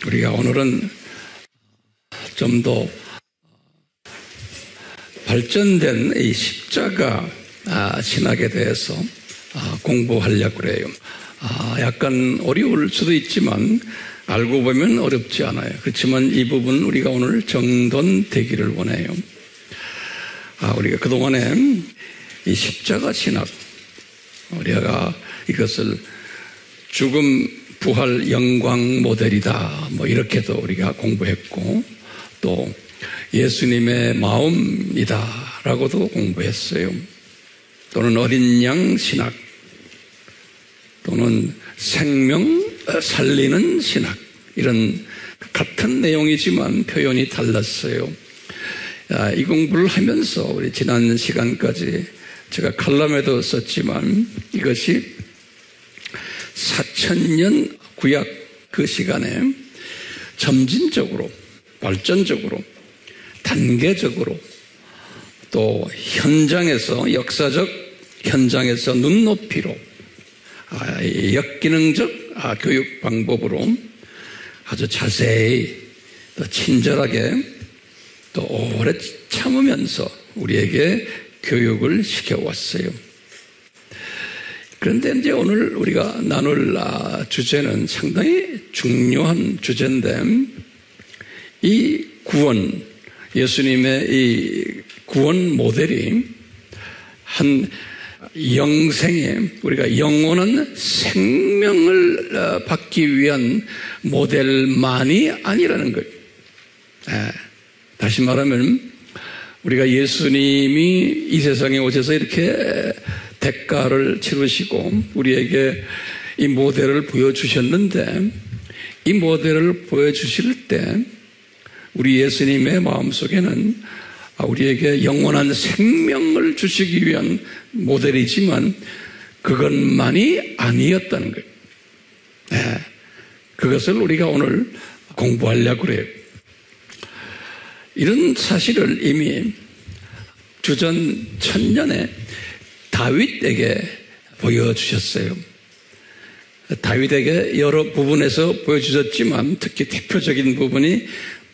우리가 오늘은 좀 더 발전된 이 십자가 신학에 대해서 공부하려고 그래요. 약간 어려울 수도 있지만 알고 보면 어렵지 않아요. 그렇지만 이 부분 우리가 오늘 정돈되기를 원해요. 우리가 그동안에 이 십자가 신학, 우리가 이것을 죽음, 부활, 영광 모델이다, 이렇게도 우리가 공부했고, 또 예수님의 마음이다 라고도 공부했어요. 또는 어린 양 신학, 또는 생명 살리는 신학, 이런 같은 내용이지만 표현이 달랐어요. 이 공부를 하면서 우리 지난 시간까지 제가 칼럼에도 썼지만 이것이 4000년 구약 그 시간에 점진적으로, 발전적으로, 단계적으로, 또 현장에서, 역사적 현장에서 눈높이로, 역기능적 교육 방법으로 아주 자세히, 또 친절하게, 또 오래 참으면서 우리에게 교육을 시켜왔어요. 그런데 이제 오늘 우리가 나눌 주제는 상당히 중요한 주제인데, 이 구원, 예수님의 이 구원 모델이 한 영생에, 우리가 영원한 생명을 받기 위한 모델만이 아니라는 거예요. 다시 말하면 우리가 예수님이 이 세상에 오셔서 이렇게 대가를 치르시고 우리에게 이 모델을 보여주셨는데, 이 모델을 보여주실 때 우리 예수님의 마음속에는 우리에게 영원한 생명을 주시기 위한 모델이지만 그것만이 아니었다는 거예요. 그것을 우리가 오늘 공부하려고 그래요. 이런 사실을 이미 주전 1000년에 다윗에게 보여주셨어요. 다윗에게 여러 부분에서 보여주셨지만 특히 대표적인 부분이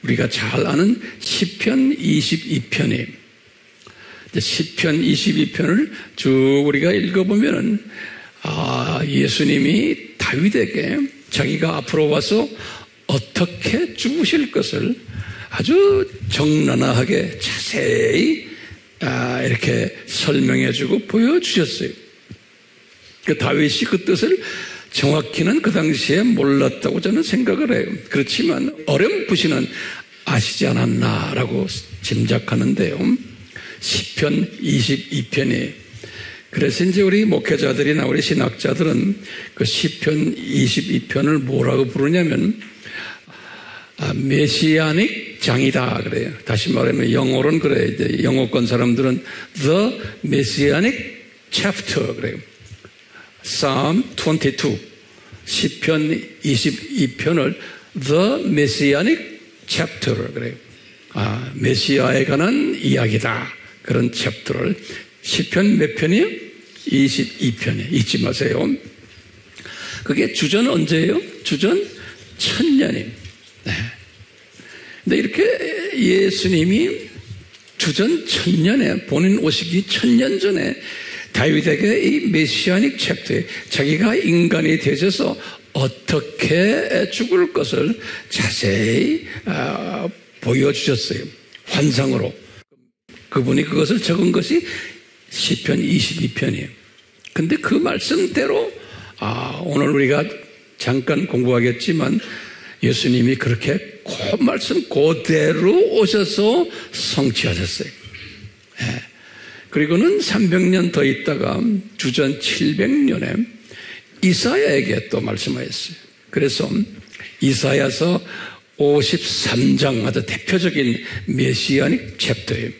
우리가 잘 아는 시편 22편이에요. 시편 22편을 쭉 우리가 읽어보면 예수님이 다윗에게 자기가 앞으로 와서 어떻게 죽으실 것을 아주 적나라하게 자세히 이렇게 설명해주고 보여주셨어요. 그 다윗이 그 뜻을 정확히는 그 당시에 몰랐다고 저는 생각을 해요. 그렇지만 어렴풋이는 아시지 않았나라고 짐작하는데요. 시편 22편이, 그래서 이제 우리 목회자들이나 우리 신학자들은 그 시편 22편을 뭐라고 부르냐면 메시아닉 장이다 그래요. 다시 말하면 영어로는 그래요. 이제 영어권 사람들은 The Messianic Chapter 그래요. Psalm 22, 시편 22편을 The Messianic Chapter 그래요. 메시아에 관한 이야기다, 그런 챕터를. 시편 몇 편이에요? 22편이에요. 잊지 마세요. 그게 주전 언제예요? 주전 1000년이에요. 근데 이렇게 예수님이 주전 1000년에, 본인 오시기 1000년 전에 다윗에게 이 메시아닉 챕터에 자기가 인간이 되셔서 어떻게 죽을 것을 자세히 보여주셨어요. 환상으로. 그분이 그것을 적은 것이 시편 22편이에요. 근데 그 말씀대로 오늘 우리가 잠깐 공부하겠지만 예수님이 그렇게 그 말씀 그대로 오셔서 성취하셨어요. 그리고는 300년 더 있다가 주전 700년에 이사야에게 또 말씀하셨어요. 그래서 이사야서 53장 아주 대표적인 메시아닉 챕터예요.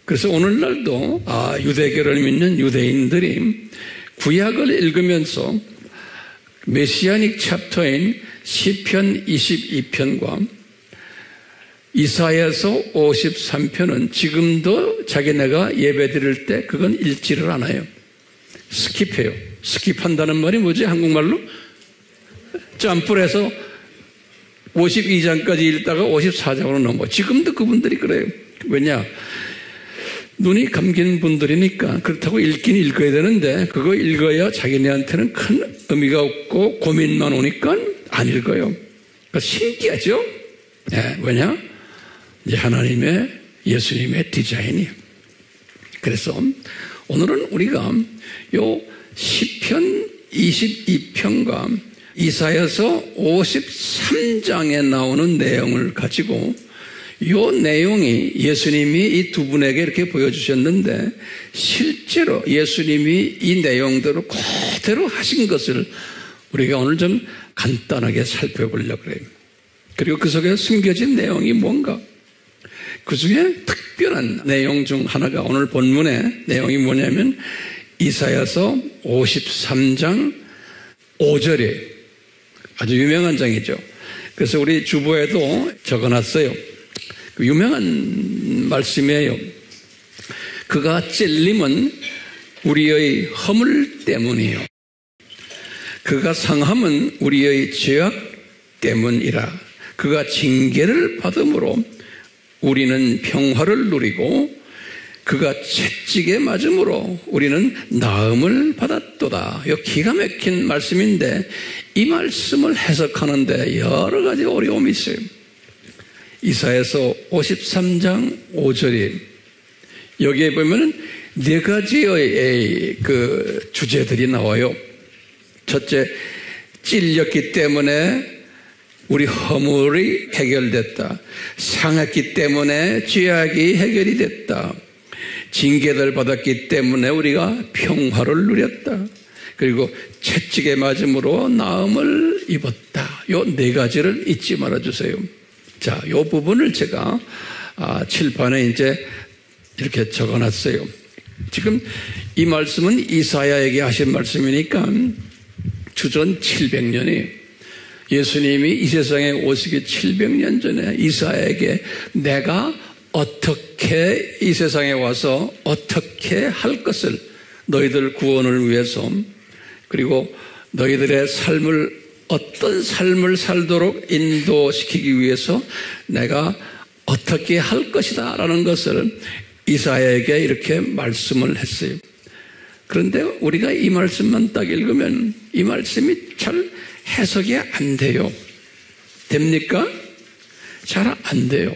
그래서 오늘날도 유대교를 믿는 유대인들이 구약을 읽으면서 메시아닉 챕터인 시편 22편과 이사야서 53편은 지금도 자기네가 예배 드릴 때 그건 읽지를 않아요. 스킵해요. 스킵한다는 말이 뭐지? 한국말로? 점프를 해서 52장까지 읽다가 54장으로 넘어. 지금도 그분들이 그래요. 왜냐? 눈이 감긴 분들이니까 그렇다고 읽긴 읽어야 되는데 그거 읽어야 자기네한테는 큰 의미가 없고 고민만 오니까 안 읽어요. 그러니까 신기하죠? 네, 왜냐? 이제 하나님의 예수님의 디자인이에요. 그래서 오늘은 우리가 요 시편 22편과 이사야서 53장에 나오는 내용을 가지고 이 내용이 예수님이 이 두 분에게 이렇게 보여주셨는데 실제로 예수님이 이 내용대로 그대로 하신 것을 우리가 오늘 좀 간단하게 살펴보려고 해요. 그리고 그 속에 숨겨진 내용이 뭔가? 그 중에 특별한 내용 중 하나가 오늘 본문의 내용이 뭐냐면 이사야서 53장 5절에 아주 유명한 장이죠. 그래서 우리 주보에도 적어놨어요. 그 유명한 말씀이에요. 그가 찔림은 우리의 허물 때문이요. 그가 상함은 우리의 죄악 때문이라. 그가 징계를 받음으로 우리는 평화를 누리고 그가 채찍에 맞음으로 우리는 나음을 받았도다. 이 기가 막힌 말씀인데 이 말씀을 해석하는데 여러 가지 어려움이 있어요. 이사야서 53장 5절이 여기에 보면 네 가지의 그 주제들이 나와요. 첫째, 찔렸기 때문에 우리 허물이 해결됐다. 상했기 때문에 죄악이 해결이 됐다. 징계를 받았기 때문에 우리가 평화를 누렸다. 그리고 채찍에 맞음으로 나음을 입었다. 요 네 가지를 잊지 말아주세요. 자, 요 부분을 제가 칠판에 이제 이렇게 적어놨어요. 지금 이 말씀은 이사야에게 하신 말씀이니까 주전 700년이 예수님이 이 세상에 오시기 700년 전에 이사야에게 내가 어떻게 이 세상에 와서 어떻게 할 것을 너희들 구원을 위해서 그리고 너희들의 삶을 어떤 삶을 살도록 인도시키기 위해서 내가 어떻게 할 것이다 라는 것을 이사야에게 이렇게 말씀을 했어요. 그런데 우리가 이 말씀만 딱 읽으면 이 말씀이 잘 해석이 안 돼요. 됩니까? 잘 안 돼요.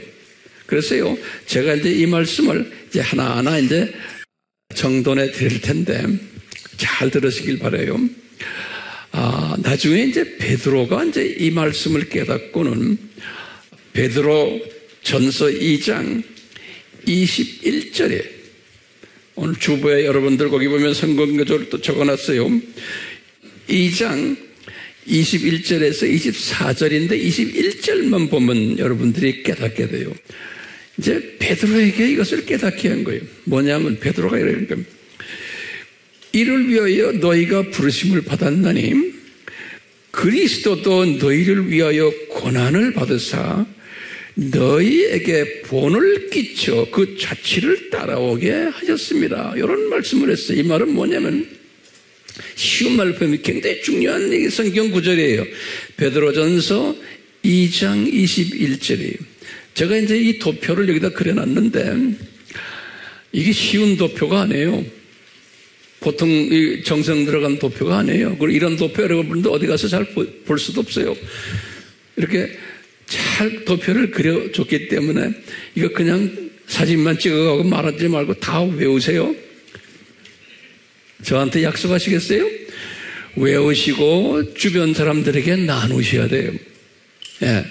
그래서요, 제가 이제 이 말씀을 이제 하나하나 이제 정돈해 드릴 텐데 잘 들으시길 바라요. 나중에 이제 베드로가 이제 이 말씀을 깨닫고는 베드로 전서 2장 21절에 오늘 주보에 여러분들 거기 보면 성경구절을 또 적어놨어요. 2장 21절에서 24절인데 21절만 보면 여러분들이 깨닫게 돼요. 이제 베드로에게 이것을 깨닫게 한 거예요. 뭐냐면 베드로가 이러는 겁니다. 이를 위하여 너희가 부르심을 받았나니 그리스도도 너희를 위하여 고난을 받으사 너희에게 본을 끼쳐 그 자취를 따라오게 하셨습니다. 이런 말씀을 했어요. 이 말은 뭐냐면 쉬운 말로 보면 굉장히 중요한 성경 구절이에요. 베드로전서 2장 21절이에요. 제가 이제 이 도표를 여기다 그려놨는데 이게 쉬운 도표가 아니에요. 보통 이 정성 들어간 도표가 아니에요. 그리고 이런 도표 여러분들 어디 가서 잘 볼 수도 없어요. 이렇게 잘 도표를 그려줬기 때문에 이거 그냥 사진만 찍어가고 말하지 말고 다 외우세요. 저한테 약속하시겠어요? 외우시고 주변 사람들에게 나누셔야 돼요. 예.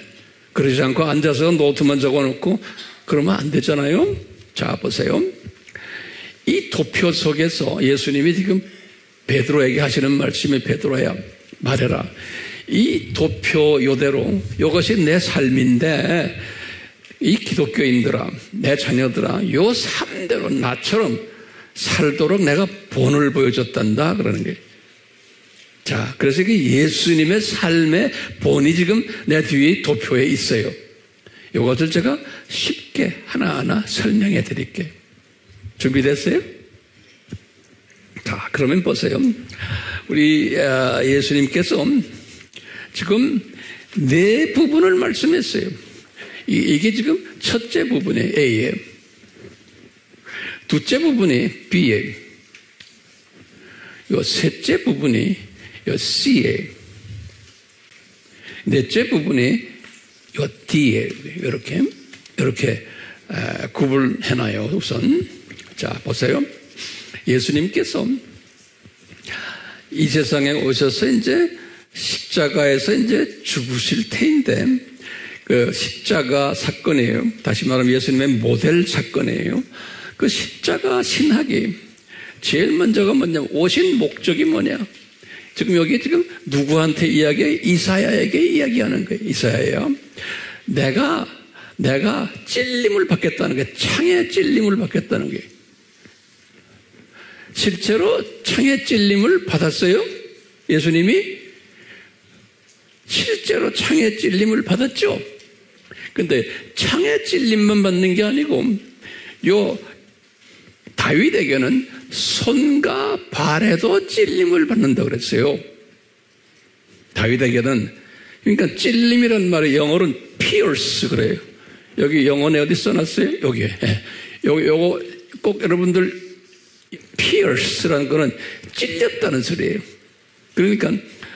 그러지 않고 앉아서 노트만 적어놓고 그러면 안 되잖아요. 자, 보세요. 이 도표 속에서 예수님이 지금 베드로에게 하시는 말씀이 베드로야 말해라. 이 도표 요대로 이것이 내 삶인데 이 기독교인들아 내 자녀들아 요 삶대로 나처럼 살도록 내가 본을 보여줬단다 그러는 거예요. 자, 그래서 이게 예수님의 삶의 본이 지금 내 뒤에 도표에 있어요. 이것을 제가 쉽게 하나하나 설명해 드릴게요. 준비됐어요? 자, 그러면 보세요. 우리 예수님께서 지금 네 부분을 말씀했어요. 이게 지금 첫째 부분이 A예요. 둘째 부분이 B예요. 요 셋째 부분이 요 C예요. 넷째 부분이 요 D예요. 이렇게 구분해놔요. 우선 자 보세요. 예수님께서 이 세상에 오셔서 이제 십자가에서 이제 죽으실 테인데 그 십자가 사건이에요. 다시 말하면 예수님의 모델 사건이에요. 그 십자가 신학이 제일 먼저가 뭐냐면 오신 목적이 뭐냐? 지금 여기 지금 누구한테 이야기해? 이사야에게 이야기하는 거예요. 이사야예요. 내가 찔림을 받겠다는 거예요. 창에 찔림을 받겠다는 거예요. 실제로 창에 찔림을 받았어요? 예수님이? 실제로 창에 찔림을 받았죠? 근데 창에 찔림만 받는 게 아니고 요 다윗에게는 손과 발에도 찔림을 받는다고 그랬어요. 다윗에게는 그러니까 찔림이란 말이 영어로는 pierce 그래요. 여기 영어에 어디 써놨어요? 여기에. 요거 꼭 여러분들 pierce라는 거는 찔렸다는 소리예요. 그러니까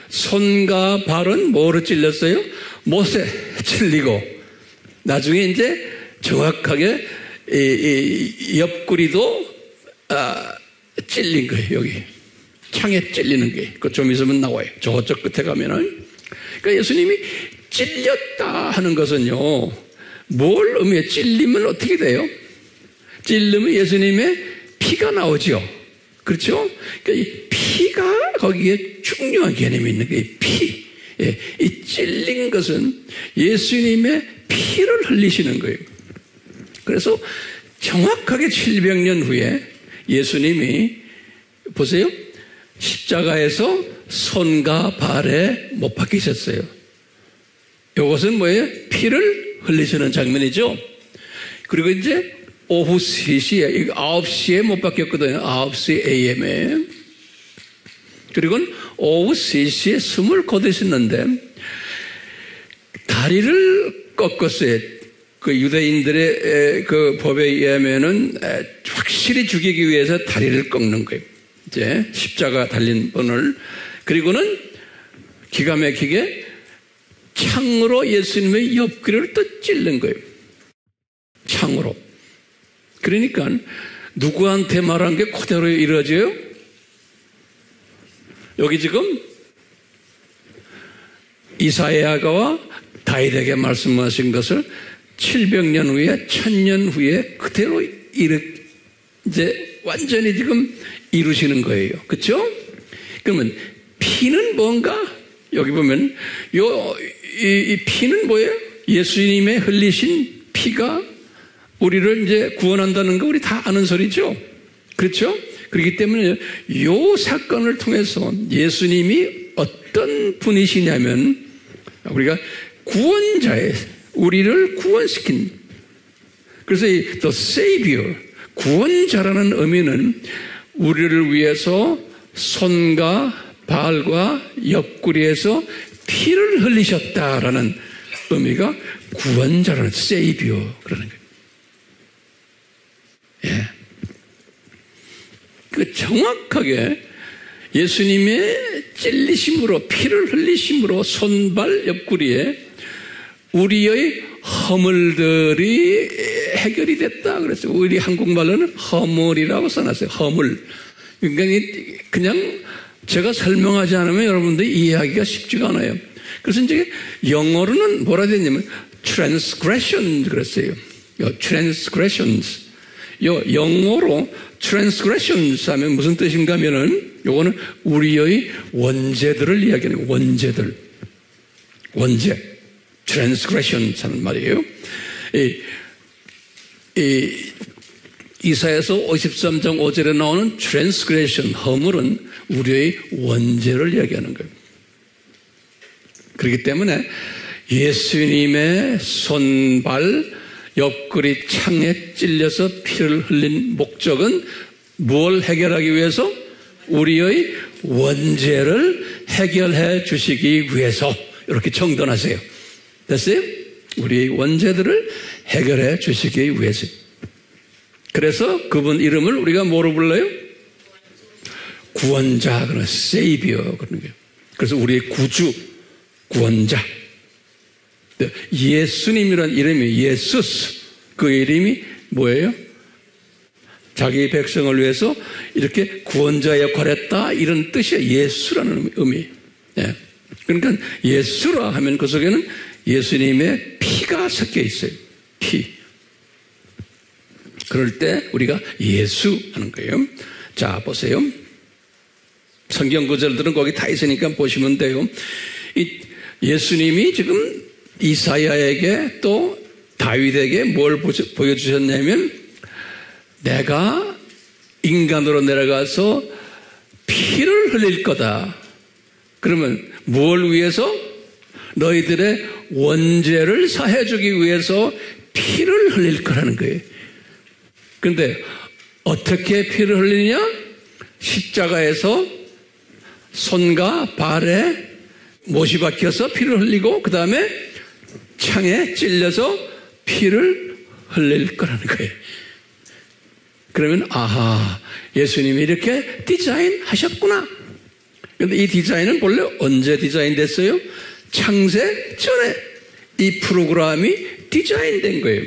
손과 발은 뭐로 찔렸어요? 못에 찔리고 나중에 이제 정확하게 이 옆구리도 찔린 거예요. 여기 창에 찔리는 게 그 좀 있으면 나와요. 저쪽 끝에 가면은. 그러니까 예수님이 찔렸다 하는 것은요, 뭘 의미해? 찔리면 어떻게 돼요? 찔리면 예수님의 피가 나오죠. 그렇죠? 그러니까 이 피가 거기에 중요한 개념이 있는 거예요. 피. 예, 이 찔린 것은 예수님의 피를 흘리시는 거예요. 그래서 정확하게 700년 후에 예수님이 보세요. 십자가에서 손과 발에 못 박히셨어요. 이것은 뭐예요? 피를 흘리시는 장면이죠. 그리고 이제 오후 3시에 9시에 못 박혔거든요. 9시 AM에. 그리고 오후 3시에 숨을 거두셨는데 다리를 꺾었어요. 그 유대인들의 그 법에 의하면은 확실히 죽이기 위해서 다리를 꺾는 거예요. 이제 십자가 달린 분을. 그리고는 기가 막히게 창으로 예수님의 옆구리를 또 찔른 거예요. 창으로. 그러니까 누구한테 말한 게 그대로 이루어져요? 여기 지금 이사야가 다윗에게 말씀하신 것을 700년 후에 1000년 후에 그대로 이제 완전히 지금 이루시는 거예요. 그렇죠? 그러면 피는 뭔가? 여기 보면 이 피는 뭐예요? 예수님의 흘리신 피가 우리를 이제 구원한다는 거 우리 다 아는 소리죠. 그렇죠? 그렇기 때문에 이 사건을 통해서 예수님이 어떤 분이시냐면 우리가 구원자예요. 우리를 구원시킨. 그래서 이 The Savior, 구원자라는 의미는 우리를 위해서 손과 발과 옆구리에서 피를 흘리셨다라는 의미가 구원자라는 Savior 그러는 거예요. 예. 그 정확하게 예수님의 찔리심으로 피를 흘리심으로 손발 옆구리에 우리의 허물들이 해결이 됐다 그랬어요. 우리 한국말로는 허물이라고 써놨어요. 허물. 그러니까 그냥 제가 설명하지 않으면 여러분들이 이해하기가 쉽지가 않아요. 그래서 이제 영어로는 뭐라 되냐면 transgression 그랬어요. transgressions. 영어로 transgressions 하면 무슨 뜻인가 하면은 요거는 우리의 원죄들을 이야기하는 원죄들. 원죄. transgressions 하는 말이에요. 이사야서 53장 5절에 나오는 transgression, 허물은 우리의 원죄를 이야기하는 거예요. 그렇기 때문에 예수님의 손발, 옆구리 창에 찔려서 피를 흘린 목적은 무엇을 해결하기 위해서? 우리의 원죄를 해결해 주시기 위해서 이렇게 정돈하세요. 됐어요? 우리의 원죄들을 해결해 주시기 위해서. 그래서 그분 이름을 우리가 뭐로 불러요? 구원자, 그런 세이비어 그런 거예요. 그래서 우리의 구주, 구원자. 예수님이라는 이름이 예수스. 그 이름이 뭐예요? 자기 백성을 위해서 이렇게 구원자 역할을 했다 이런 뜻이에요. 예수라는 의미. 예. 그러니까 예수라 하면 그 속에는 예수님의 피가 섞여 있어요. 피. 그럴 때 우리가 예수 하는 거예요. 자, 보세요. 성경 구절들은 거기 다 있으니까 보시면 돼요. 이 예수님이 지금 이사야에게 또 다윗에게 뭘 보여주셨냐면, 내가 인간으로 내려가서 피를 흘릴 거다. 그러면 뭘 위해서? 너희들의 원죄를 사해주기 위해서 피를 흘릴 거라는 거예요. 그런데 어떻게 피를 흘리냐? 십자가에서 손과 발에 못이 박혀서 피를 흘리고 그 다음에 창에 찔려서 피를 흘릴 거라는 거예요. 그러면 아하, 예수님이 이렇게 디자인하셨구나. 그런데 이 디자인은 본래 언제 디자인됐어요? 창세 전에 이 프로그램이 디자인된 거예요.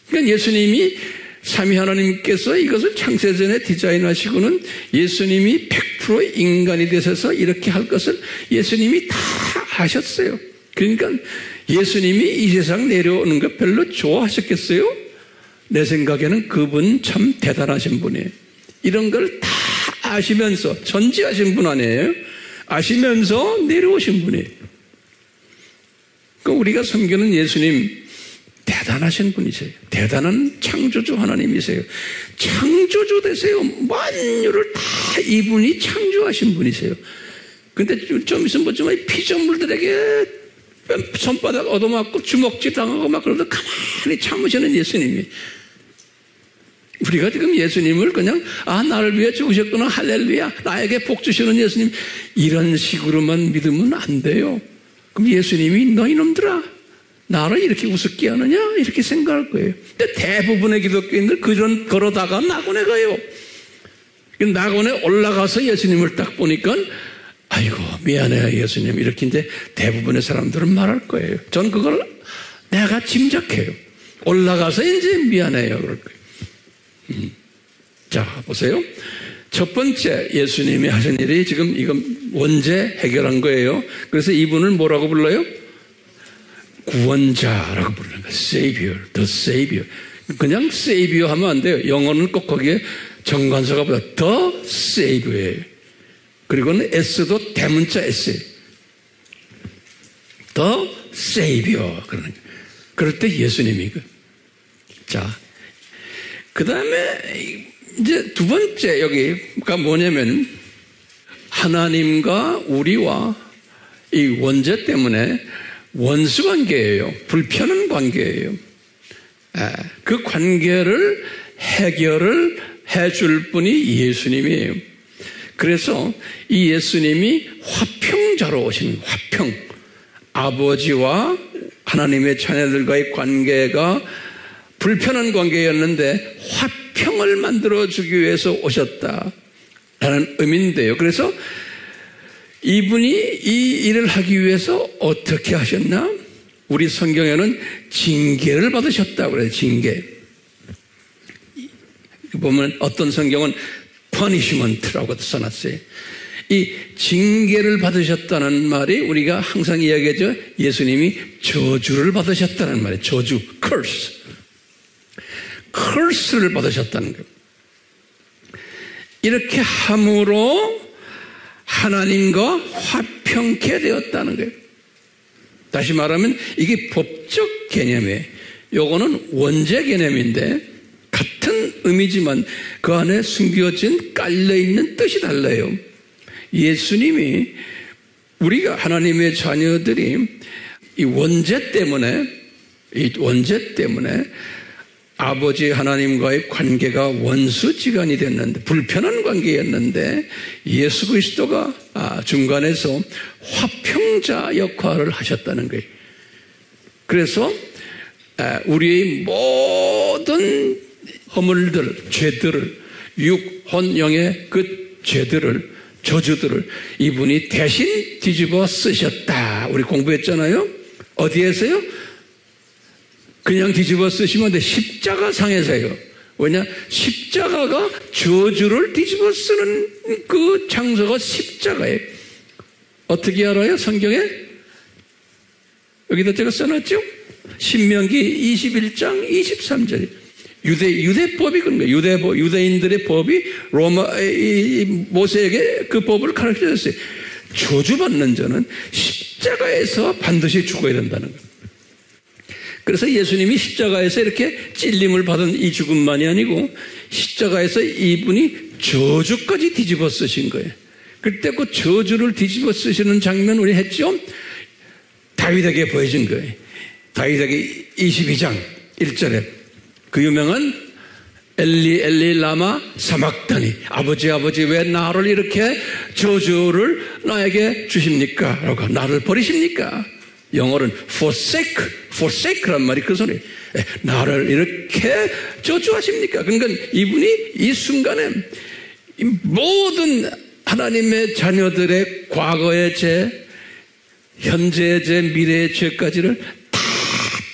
그러니까 예수님이 삼위 하나님께서 이것을 창세 전에 디자인하시고는 예수님이 100% 인간이 되셔서 이렇게 할 것을 예수님이 다 하셨어요. 그러니까 예수님이 이 세상 내려오는 것 별로 좋아하셨겠어요? 내 생각에는 그분 참 대단하신 분이에요. 이런 걸 다 아시면서, 전지하신 분 아니에요? 아시면서 내려오신 분이에요. 그러니까 우리가 섬기는 예수님 대단하신 분이세요. 대단한 창조주 하나님이세요. 창조주 되세요. 만유를 다 이분이 창조하신 분이세요. 근데 좀 있으면 뭐좀 피조물들에게 손바닥 얻어맞고 주먹질 당하고 막 그러다 가만히 참으시는 예수님이. 우리가 지금 예수님을 그냥 나를 위해 죽으셨구나 할렐루야 나에게 복 주시는 예수님 이런 식으로만 믿으면 안 돼요. 그럼 예수님이 너희 놈들아 나를 이렇게 우습게 하느냐 이렇게 생각할 거예요. 근데 대부분의 기독교인들 그러다가 낙원에 가요. 낙원에 올라가서 예수님을 딱 보니까 아이고 미안해요 예수님 이렇게 이제 대부분의 사람들은 말할 거예요. 전 그걸 내가 짐작해요. 올라가서 이제 미안해요 그럴 거예요. 자 보세요. 첫 번째 예수님이 하신 일이 지금 이건 원죄 해결한 거예요. 그래서 이분을 뭐라고 불러요? 구원자라고 부르는 거예요. Savior, the Savior. 그냥 Savior 하면 안 돼요. 영어는 꼭 거기에 정관사가 보다 the Savior예요. 그리고는 S도 대문자 S예요. The Savior 그러는 거예요. 그럴 때 예수님이 자. 그 다음에 이제 두 번째 여기가 뭐냐면 하나님과 우리와 이 원죄 때문에 원수 관계예요. 불편한 관계예요. 그 관계를 해결을 해줄 분이 예수님이에요. 그래서 이 예수님이 화평자로 오신 화평. 아버지와 하나님의 자녀들과의 관계가 불편한 관계였는데 화평을 만들어주기 위해서 오셨다라는 의미인데요. 그래서 이분이 이 일을 하기 위해서 어떻게 하셨나? 우리 성경에는 징계를 받으셨다고 그래요. 징계. 보면 어떤 성경은 punishment라고 써놨어요. 이 징계를 받으셨다는 말이 우리가 항상 이야기하죠. 예수님이 저주를 받으셨다는 말이에요. 저주, curse. curse를 받으셨다는 거예요. 이렇게 함으로 하나님과 화평케 되었다는 거예요. 다시 말하면 이게 법적 개념이에요. 요거는 원죄 개념인데 같은 의미지만 그 안에 숨겨진 깔려있는 뜻이 달라요. 예수님이 우리가 하나님의 자녀들이 이 원죄 때문에 아버지 하나님과의 관계가 원수지간이 됐는데 불편한 관계였는데 예수 그리스도가 중간에서 화평자 역할을 하셨다는 거예요. 그래서 우리의 모든 허물들, 죄들을, 육, 혼, 영의 그 죄들을, 저주들을 이분이 대신 뒤집어 쓰셨다. 우리 공부했잖아요. 어디에서요? 그냥 뒤집어 쓰시면 안 돼. 십자가상에서요. 왜냐? 십자가가 저주를 뒤집어 쓰는 그 장소가 십자가예요. 어떻게 알아요? 성경에? 여기다 제가 써놨죠? 신명기 21장 23절. 유대법이 그런 거예요. 유대인들의 법이 모세에게 그 법을 가르쳐 줬어요. 저주받는 자는 십자가에서 반드시 죽어야 된다는 거예요. 그래서 예수님이 십자가에서 이렇게 찔림을 받은 이 죽음만이 아니고 십자가에서 이분이 저주까지 뒤집어 쓰신 거예요. 그때 그 저주를 뒤집어 쓰시는 장면 우리 했죠? 다윗에게 보여준 거예요. 다윗에게 22장 1절에 그 유명한 엘리 엘리 라마 사막다니, 아버지 왜 나를 이렇게 저주를 나에게 주십니까? 라고, 나를 버리십니까? 영어로는 forsake란 말이 그 소리. 나를 이렇게 저주하십니까? 그러니까 이분이 이 순간에 모든 하나님의 자녀들의 과거의 죄, 현재의 죄, 미래의 죄까지를 다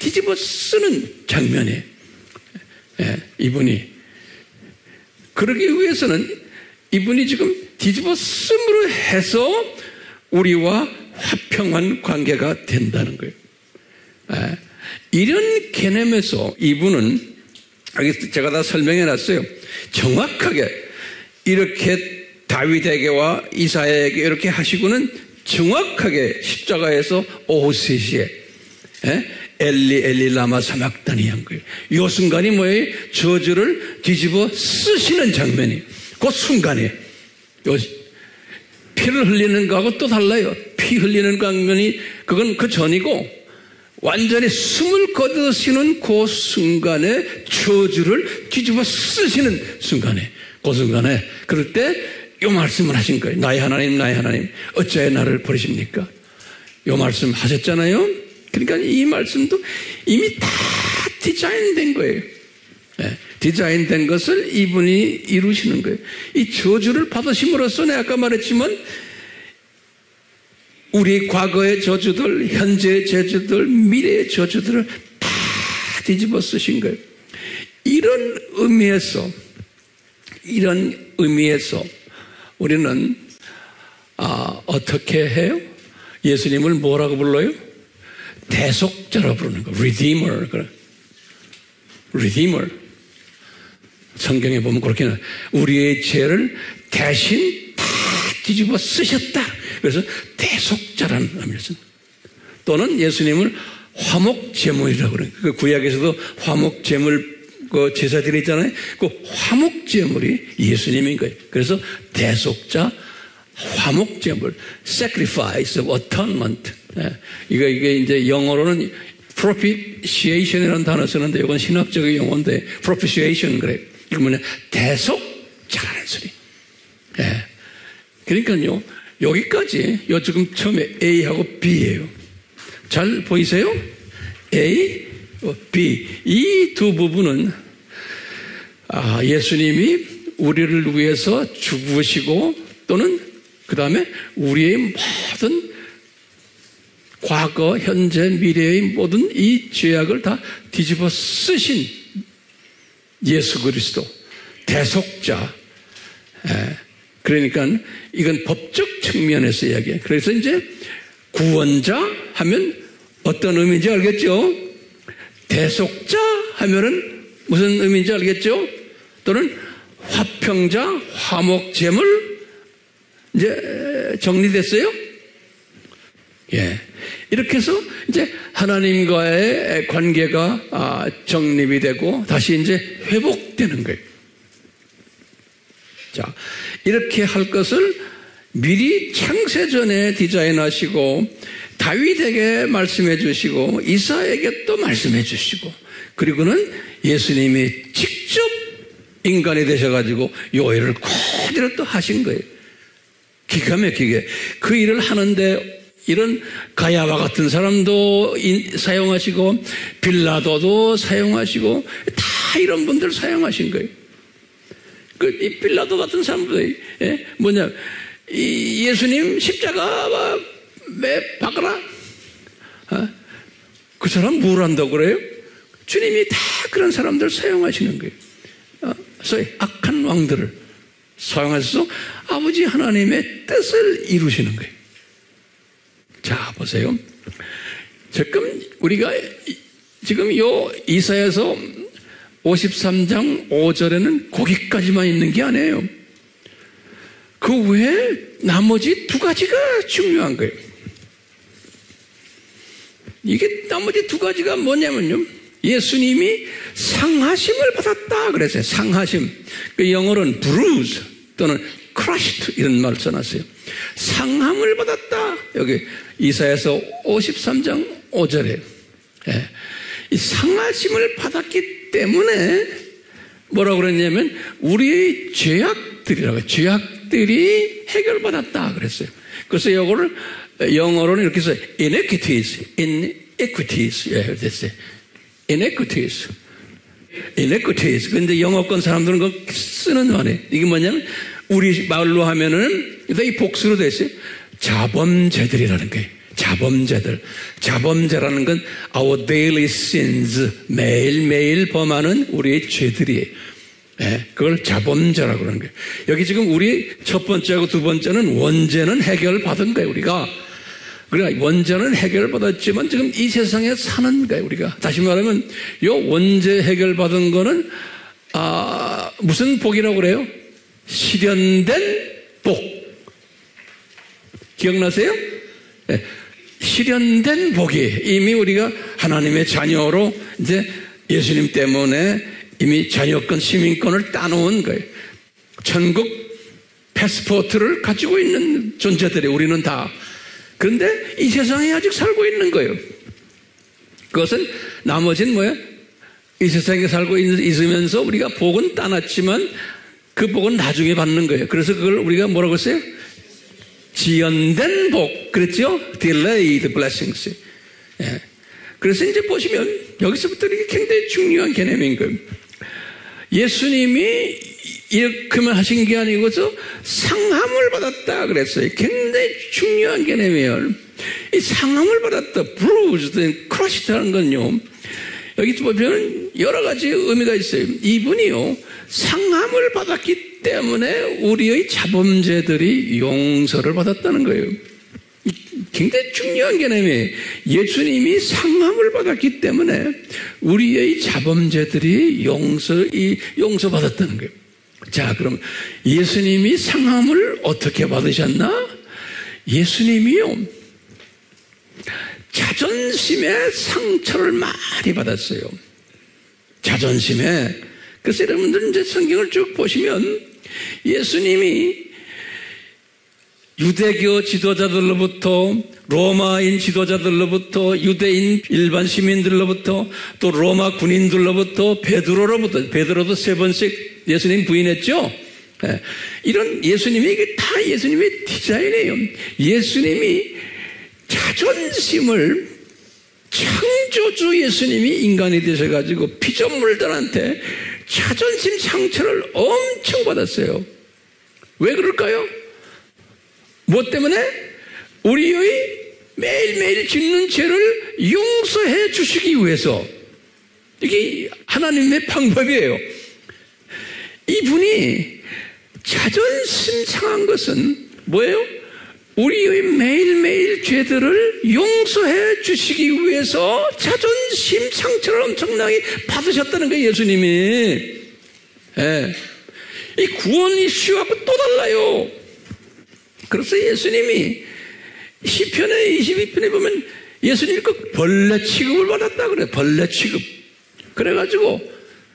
뒤집어 쓰는 장면이에요. 이분이. 그러기 위해서는 이분이 지금 뒤집어 씀으로 해서 우리와 화평한 관계가 된다는 거예요. 이런 개념에서 이분은, 제가 다 설명해 놨어요. 정확하게 이렇게 다윗에게와 이사야에게 이렇게 하시고는 정확하게 십자가에서 오후 3시에 엘리 라마 사막다니 한 거예요. 이 순간이 뭐예요? 저주를 뒤집어 쓰시는 장면이 그 순간에 피를 흘리는 거하고 또 달라요. 피 흘리는 장면이 그건 그 전이고, 완전히 숨을 거두시는 그 순간에 저주를 뒤집어 쓰시는 순간에, 그 순간에, 그럴 때 이 말씀을 하신 거예요. 나의 하나님 어찌하여 나를 버리십니까? 이 말씀 하셨잖아요. 그러니까 이 말씀도 이미 다 디자인된 거예요. 디자인된 것을 이분이 이루시는 거예요. 이 저주를 받으심으로써 내가 아까 말했지만 우리 과거의 저주들, 현재의 저주들, 미래의 저주들을 다 뒤집어 쓰신 거예요. 이런 의미에서 우리는 어떻게 해요? 예수님을 뭐라고 불러요? 대속자라고 부르는 거. Redeemer. 성경에 보면 그렇게 나와요. 우리의 죄를 대신 다 뒤집어 쓰셨다. 그래서 대속자라는 의미에서, 또는 예수님을 화목제물이라고 그래요. 그 구약에서도 화목제물 그 제사 드리잖아요. 그 화목제물이 예수님인 거예요. 그래서 대속자, 화목제물, sacrifice of atonement. 이게 이제 영어로는 propitiation이라는 단어 쓰는데, 이건 신학적인 용어인데 propitiation 그래요. 이거 뭐냐? 대속자라는 소리. 그러니까요, 여기까지, 지금 처음에 A하고 B예요. 잘 보이세요? A, B. 이 두 부분은 예수님이 우리를 위해서 죽으시고, 또는 그 다음에 우리의 모든 과거, 현재, 미래의 모든 이 죄악을 다 뒤집어 쓰신 예수 그리스도, 대속자. 그러니까 이건 법적 측면에서 이야기해요. 그래서 이제 구원자 하면 어떤 의미인지 알겠죠? 대속자 하면은 무슨 의미인지 알겠죠? 또는 화평자, 화목제물. 이제 정리됐어요? 이렇게 해서 이제 하나님과의 관계가 정립이 되고 다시 이제 회복되는 거예요. 자, 이렇게 할 것을 미리 창세전에 디자인하시고 다윗에게 말씀해 주시고 이사에게 또 말씀해 주시고, 그리고는 예수님이 직접 인간이 되셔가지고 요 일을 그대로 또 하신 거예요. 기가 막히게 그 일을 하는데 이런 가야와 같은 사람도 사용하시고 빌라도도 사용하시고 다 이런 분들 사용하신 거예요. 이 빌라도 같은 사람들 뭐냐, 이 예수님 십자가 매 박아라. 그 사람 뭘 한다고 그래요? 주님이 다 그런 사람들 사용하시는 거예요. 소위 악한 왕들을 사용하셔서 아버지 하나님의 뜻을 이루시는 거예요. 자, 보세요. 우리가 지금 요 이사야서 53장 5절에는 거기까지만 있는 게 아니에요. 그 외에 나머지 두 가지가 중요한 거예요. 이게 나머지 두 가지가 뭐냐면요, 예수님이 상하심을 받았다 그랬어요. 상하심. 그 영어로는 bruise 또는 crushed 이런 말 써놨어요. 상함을 받았다. 여기 이사야서 53장 5절에 이 상하심을 받았기 때문에 뭐라고 그랬냐면 우리의 죄악들이 해결받았다 그랬어요. 그래서 이거를 영어로는 이렇게 써요. iniquities. 됐어요. iniquities. 근데 영어권 사람들은 그거 쓰는 말이에요. 이게 뭐냐면 우리 말로 하면은 이 복수로 됐어요. 자범죄들이라는 거예요. 자범죄라는 건 our daily sins, 매일매일 범하는 우리의 죄들이에요. 그걸 자범죄라고 그러는 거예요. 여기 지금 우리 첫 번째하고 두 번째는 원죄는 해결받은 거예요, 우리가. 그러니까 원죄는 해결받았지만 지금 이 세상에 사는 거예요, 우리가. 다시 말하면 요 원죄 해결받은 거는 무슨 복이라고 그래요? 실현된 복. 기억나세요? 네. 실현된 복이 이미 우리가 하나님의 자녀로 이제 예수님 때문에 이미 자녀권, 시민권을 따놓은 거예요. 천국 패스포트를 가지고 있는 존재들이 우리는 다. 그런데 이 세상에 아직 살고 있는 거예요. 그것은 나머지는 뭐예요? 이 세상에 살고 있으면서 우리가 복은 따놨지만 그 복은 나중에 받는 거예요. 그래서 그걸 우리가 뭐라고 했어요? 지연된 복. 그랬죠? Delayed blessings. 그래서 이제 보시면 여기서부터 이게 굉장히 중요한 개념인 거예요. 예수님이 이렇게만 하신 게 아니고서 상함을 받았다 그랬어요. 굉장히 중요한 개념이에요. 이 상함을 받았다, bruised and crushed 하는 건요, 여기 보면 여러 가지 의미가 있어요. 이분이요, 상함을 받았기 때문에 우리의 자범죄들이 용서를 받았다는 거예요. 굉장히 중요한 개념이에요. 예수님이 상함을 받았기 때문에 우리의 자범죄들이 용서받았다는 거예요. 자, 그럼 예수님이 상함을 어떻게 받으셨나? 예수님이요, 자존심의 상처를 많이 받았어요. 자존심에. 그래서 여러분들 이제 성경을 쭉 보시면 예수님이 유대교 지도자들로부터, 로마인 지도자들로부터, 유대인 일반 시민들로부터, 또 로마 군인들로부터, 베드로도 3번씩 예수님 부인했죠. 이런 예수님이, 이게 다 예수님의 디자인이에요. 예수님이 자존심을, 창조주 예수님이 인간이 되셔가지고 피조물들한테 자존심 상처를 엄청 받았어요. 왜 그럴까요? 뭐 때문에? 우리의 매일매일 짓는 죄를 용서해 주시기 위해서. 이게 하나님의 방법이에요. 이분이 자존심 상한 것은 뭐예요? 우리의 매일매일 죄들을 용서해 주시기 위해서 자존심 상처를 엄청나게 받으셨다는 거예요, 예수님이. 이 구원 이슈하고 또 달라요. 그래서 예수님이 시편의 22편에 보면 예수님이 그 벌레 취급을 받았다 그래요. 벌레 취급. 그래가지고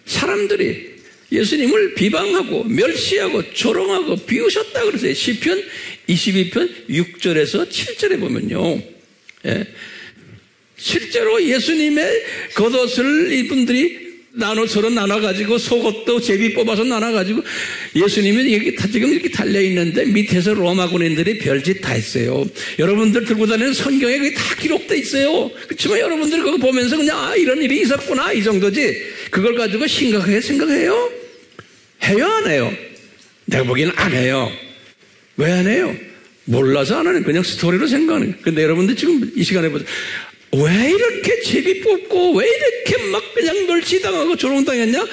사람들이 예수님을 비방하고 멸시하고 조롱하고 비웃었다 그랬어요. 시편 22편 6절에서 7절에 보면요. 실제로 예수님의 겉옷을 이분들이 서로 나눠가지고 속옷도 제비 뽑아서 나눠가지고 예수님이 여기 다 지금 이렇게 달려있는데 밑에서 로마 군인들이 별짓 다 했어요. 여러분들 들고 다니는 성경에 그게 다 기록돼 있어요. 그렇지만 여러분들 그거 보면서 그냥 이런 일이 있었구나 이 정도지 그걸 가지고 심각하게 생각해요? 해요 안 해요? 내가 보기에는 안 해요. 왜 안 해요? 몰라서 안 하는 그냥 스토리로 생각하는 거예요. 근데 여러분들 지금 이 시간에 보세요. 왜 이렇게 제비 뽑고 왜 이렇게 막 그냥 멸치당하고 조롱당했냐?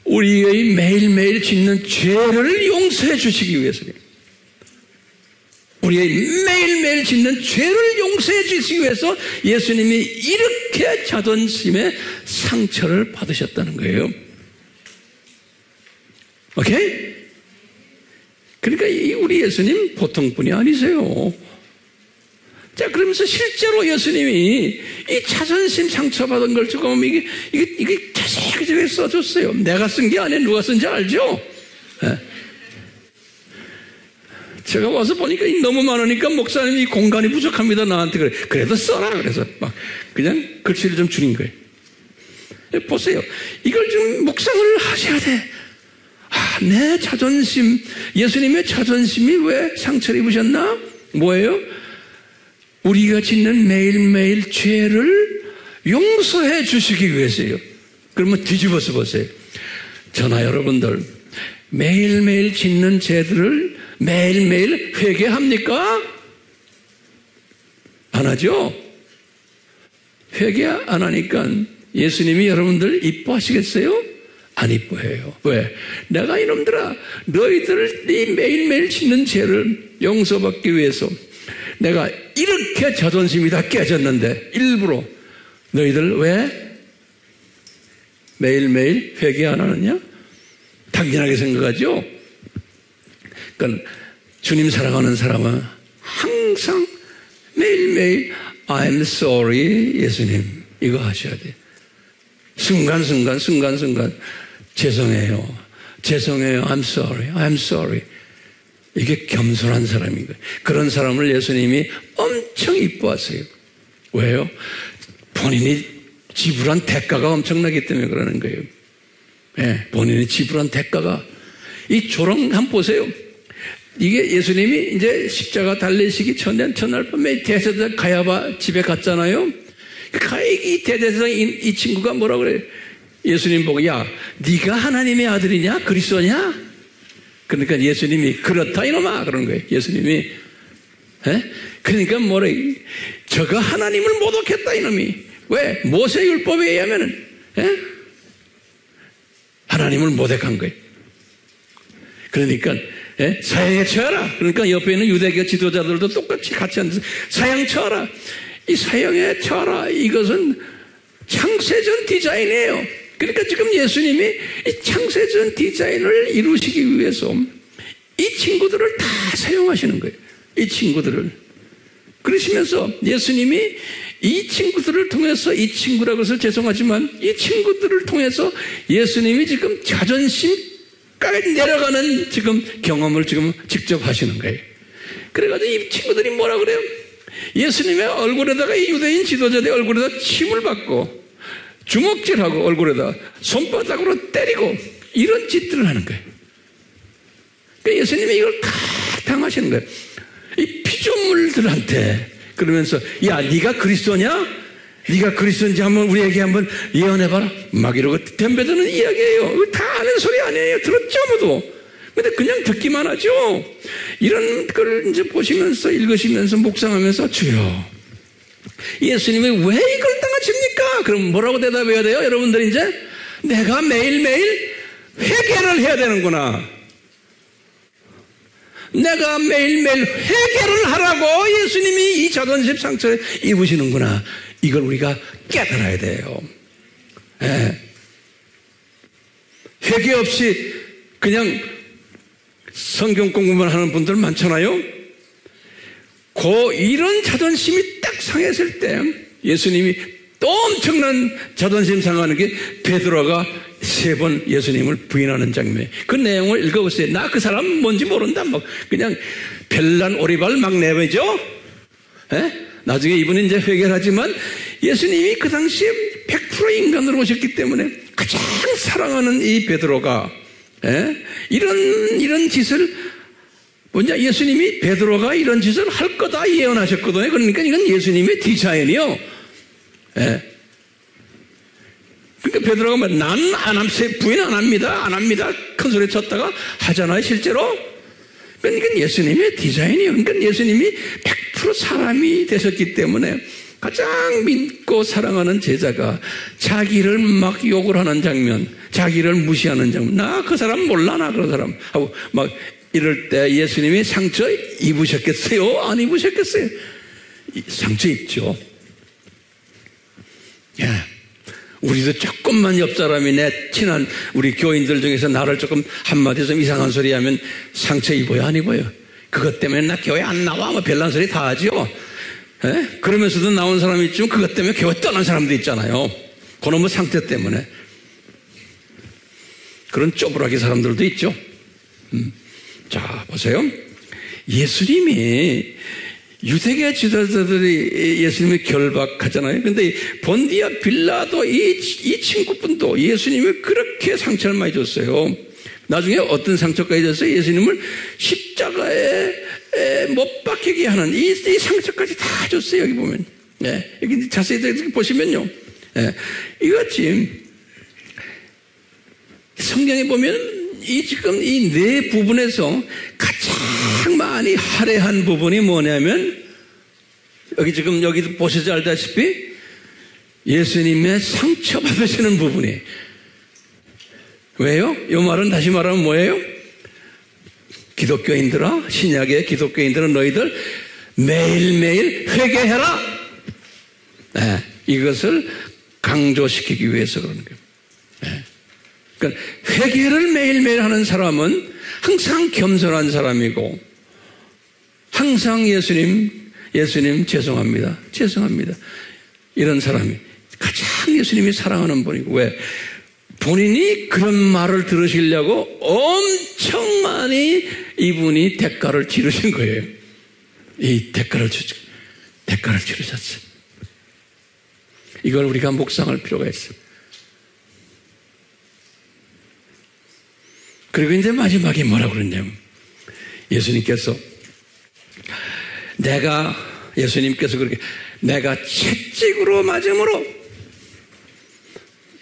우리의 매일매일 짓는 죄를 용서해 주시기 위해서요. 우리의 매일매일 짓는 죄를 용서해 주시기 위해서 예수님이 이렇게 자존심의 상처를 받으셨다는 거예요. 오케이? 그러니까 우리 예수님 보통 분이 아니세요. 자, 그러면서 실제로 예수님이 이 자존심 상처받은 걸 조금 이게 자세하게 써줬어요. 내가 쓴 게 아니라 누가 쓴지 알죠? 네. 제가 와서 보니까 너무 많으니까 목사님이 공간이 부족합니다. 나한테 그래. 그래도 써라. 그래서 막 그냥 글씨를 좀 줄인 거예요. 보세요. 이걸 좀 묵상을 하셔야 돼. 아, 내 자존심, 예수님의 자존심이 왜 상처를 입으셨나? 뭐예요? 우리가 짓는 매일매일 죄를 용서해 주시기 위해서요. 그러면 뒤집어서 보세요. 저나 여러분들 매일매일 짓는 죄들을 매일매일 회개합니까? 안 하죠? 회개 안 하니까 예수님이 여러분들 이뻐하시겠어요? 안 이뻐해요. 왜? 내가 이놈들아 너희들 이 매일매일 짓는 죄를 용서받기 위해서 내가 이렇게 자존심이 다 깨졌는데 일부러 너희들 왜 매일매일 회개 안 하느냐? 당연하게 생각하죠? 그러니까 주님 사랑하는 사람은 항상 매일매일 I'm sorry 예수님 이거 하셔야 돼. 순간순간 죄송해요 I'm sorry 이게 겸손한 사람인 거예요. 그런 사람을 예수님이 엄청 이뻐하세요. 왜요? 본인이 지불한 대가가 엄청나기 때문에 그러는 거예요. 네, 본인이 지불한 대가가 이 조롱 한번 보세요. 이게 예수님이 이제 십자가 달리시기 첫날 밤에 대제사장 가야바 집에 갔잖아요. 이 대제사장 이 친구가 뭐라고 그래요? 예수님 보고 야 네가 하나님의 아들이냐? 그리스도냐? 그러니까 예수님이 그렇다 이놈아 그러는 거예요. 예수님이 그러니까 뭐래? 저가 하나님을 모독했다 이놈이. 왜? 모세율법에 의하면은 하나님을 모독한 거예요. 그러니까 사형에 처하라. 그러니까 옆에 있는 유대교 지도자들도 똑같이 같이 앉아서 사형 처하라. 이 사형에 처하라. 이것은 창세전 디자인이에요. 그러니까 지금 예수님이 이 창세전 디자인을 이루시기 위해서 이 친구들을 다 사용하시는 거예요. 이 친구들을. 그러시면서 예수님이 이 친구들을 통해서 이 친구라고 해서 죄송하지만 이 친구들을 통해서 예수님이 지금 자존심까지 내려가는 지금 경험을 지금 직접 하시는 거예요. 그래가지고 이 친구들이 뭐라 그래요? 예수님의 얼굴에다가 이 유대인 지도자들의 얼굴에다 침을 받고 주먹질하고 얼굴에다 손바닥으로 때리고 이런 짓들을 하는 거예요. 그러니까 예수님이 이걸 다 당하시는 거예요. 이 피조물들한테 그러면서 야 네가 그리스도냐? 네가 그리스도인지 한번 우리에게 한번 예언해봐라. 막 이러고 덤벼드는 이야기예요. 다 아는 소리 아니에요. 들었죠 모두. 근데 그냥 듣기만 하죠. 이런 걸 이제 보시면서 읽으시면서 묵상하면서 주여 예수님이 왜 이걸 당하십니까? 그럼 뭐라고 대답해야 돼요? 여러분들 이제 내가 매일매일 회개를 해야 되는구나. 내가 매일매일 회개를 하라고 예수님이 이 자존심 상처를 입으시는구나. 이걸 우리가 깨달아야 돼요. 네. 회개 없이 그냥 성경 공부만 하는 분들 많잖아요. 이런 자존심이 딱 상했을 때 예수님이 또 엄청난 자존심 상하는 게 베드로가 3번 예수님을 부인하는 장면. 그 내용을 읽어보세요. 나 그 사람 뭔지 모른다. 막 그냥 별난 오리발 막 내버죠. 나중에 이분은 이제 회개를 하지만 예수님이 그 당시에 100% 인간으로 오셨기 때문에 가장 사랑하는 이 베드로가 이런 짓을 먼저 예수님이 베드로가 이런 짓을 할 거다 예언하셨거든요. 그러니까 이건 예수님의 디자인이요. 그러니까 베드로가 뭐 난 안 합니다. 부인 안 합니다. 큰 소리 쳤다가 하잖아요, 실제로. 그러니까 예수님의 디자인이에요. 그러니까 예수님이 100% 사람이 되셨기 때문에 가장 믿고 사랑하는 제자가 자기를 막 욕을 하는 장면, 자기를 무시하는 장면, 나 그 사람 몰라, 나 그런 사람 하고 막 이럴 때 예수님이 상처 입으셨겠어요? 안 입으셨겠어요? 상처 입죠. 우리도 조금만 옆 사람이 내 친한 우리 교인들 중에서 나를 조금 한마디 좀 이상한 소리 하면 상처 입어요, 안 입어요? 그것 때문에 나 교회 안 나와, 뭐 별난 소리 다 하지요. 그러면서도 나온 사람이 있지만 그것 때문에 교회 떠난 사람도 있잖아요. 그놈의 뭐 상태 때문에. 그런 쪼부라기 사람들도 있죠. 자, 보세요. 예수님이 유대계 지도자들이 예수님을 결박하잖아요. 그런데 본디아 빌라도 이 친구분도 예수님을 그렇게 상처를 많이 줬어요. 나중에 어떤 상처까지 줬어요? 예수님을 십자가에 못 박히게 하는 이 상처까지 다 줬어요. 여기 보면. 여기 자세히 보시면요. 이같이 성경에 보면 지금 이 네 부분에서 가장 많이 할애한 부분이 뭐냐면 여기도 보시지 알다시피 예수님의 상처 받으시는 부분이. 왜요? 이 말은 다시 말하면 뭐예요? 기독교인들아, 신약의 기독교인들은 너희들 매일매일 회개해라. 이것을 강조시키기 위해서 그러는 거예요. 그러니까 회개를 매일매일 하는 사람은 항상 겸손한 사람이고 항상 예수님 죄송합니다. 이런 사람이 가장 예수님이 사랑하는 분이고, 왜? 본인이 그런 말을 들으시려고 엄청 많이 이분이 대가를 치르신 거예요. 이 대가를 치르셨어요. 이걸 우리가 묵상할 필요가 있어요. 그리고 이제 마지막에 뭐라고 그러냐면 예수님께서 그렇게 내가 채찍으로 맞음으로,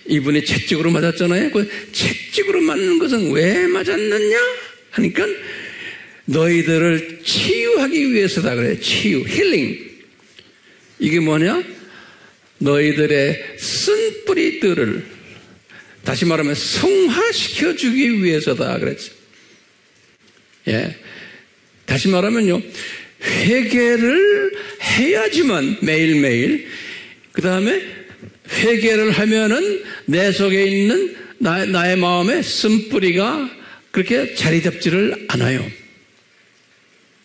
이분이 채찍으로 맞았잖아요. 그 채찍으로 맞는 것은 왜 맞았느냐 하니까 너희들을 치유하기 위해서다 그래요. 치유, 힐링. 이게 뭐냐? 너희들의 쓴뿌리들을 다시 말하면 성화시켜주기 위해서다 그랬죠. 다시 말하면요, 회개를 해야지만 매일매일, 그 다음에 회개를 하면은 내 속에 있는 나의 마음에 쓴뿌리가 그렇게 자리 잡지를 않아요.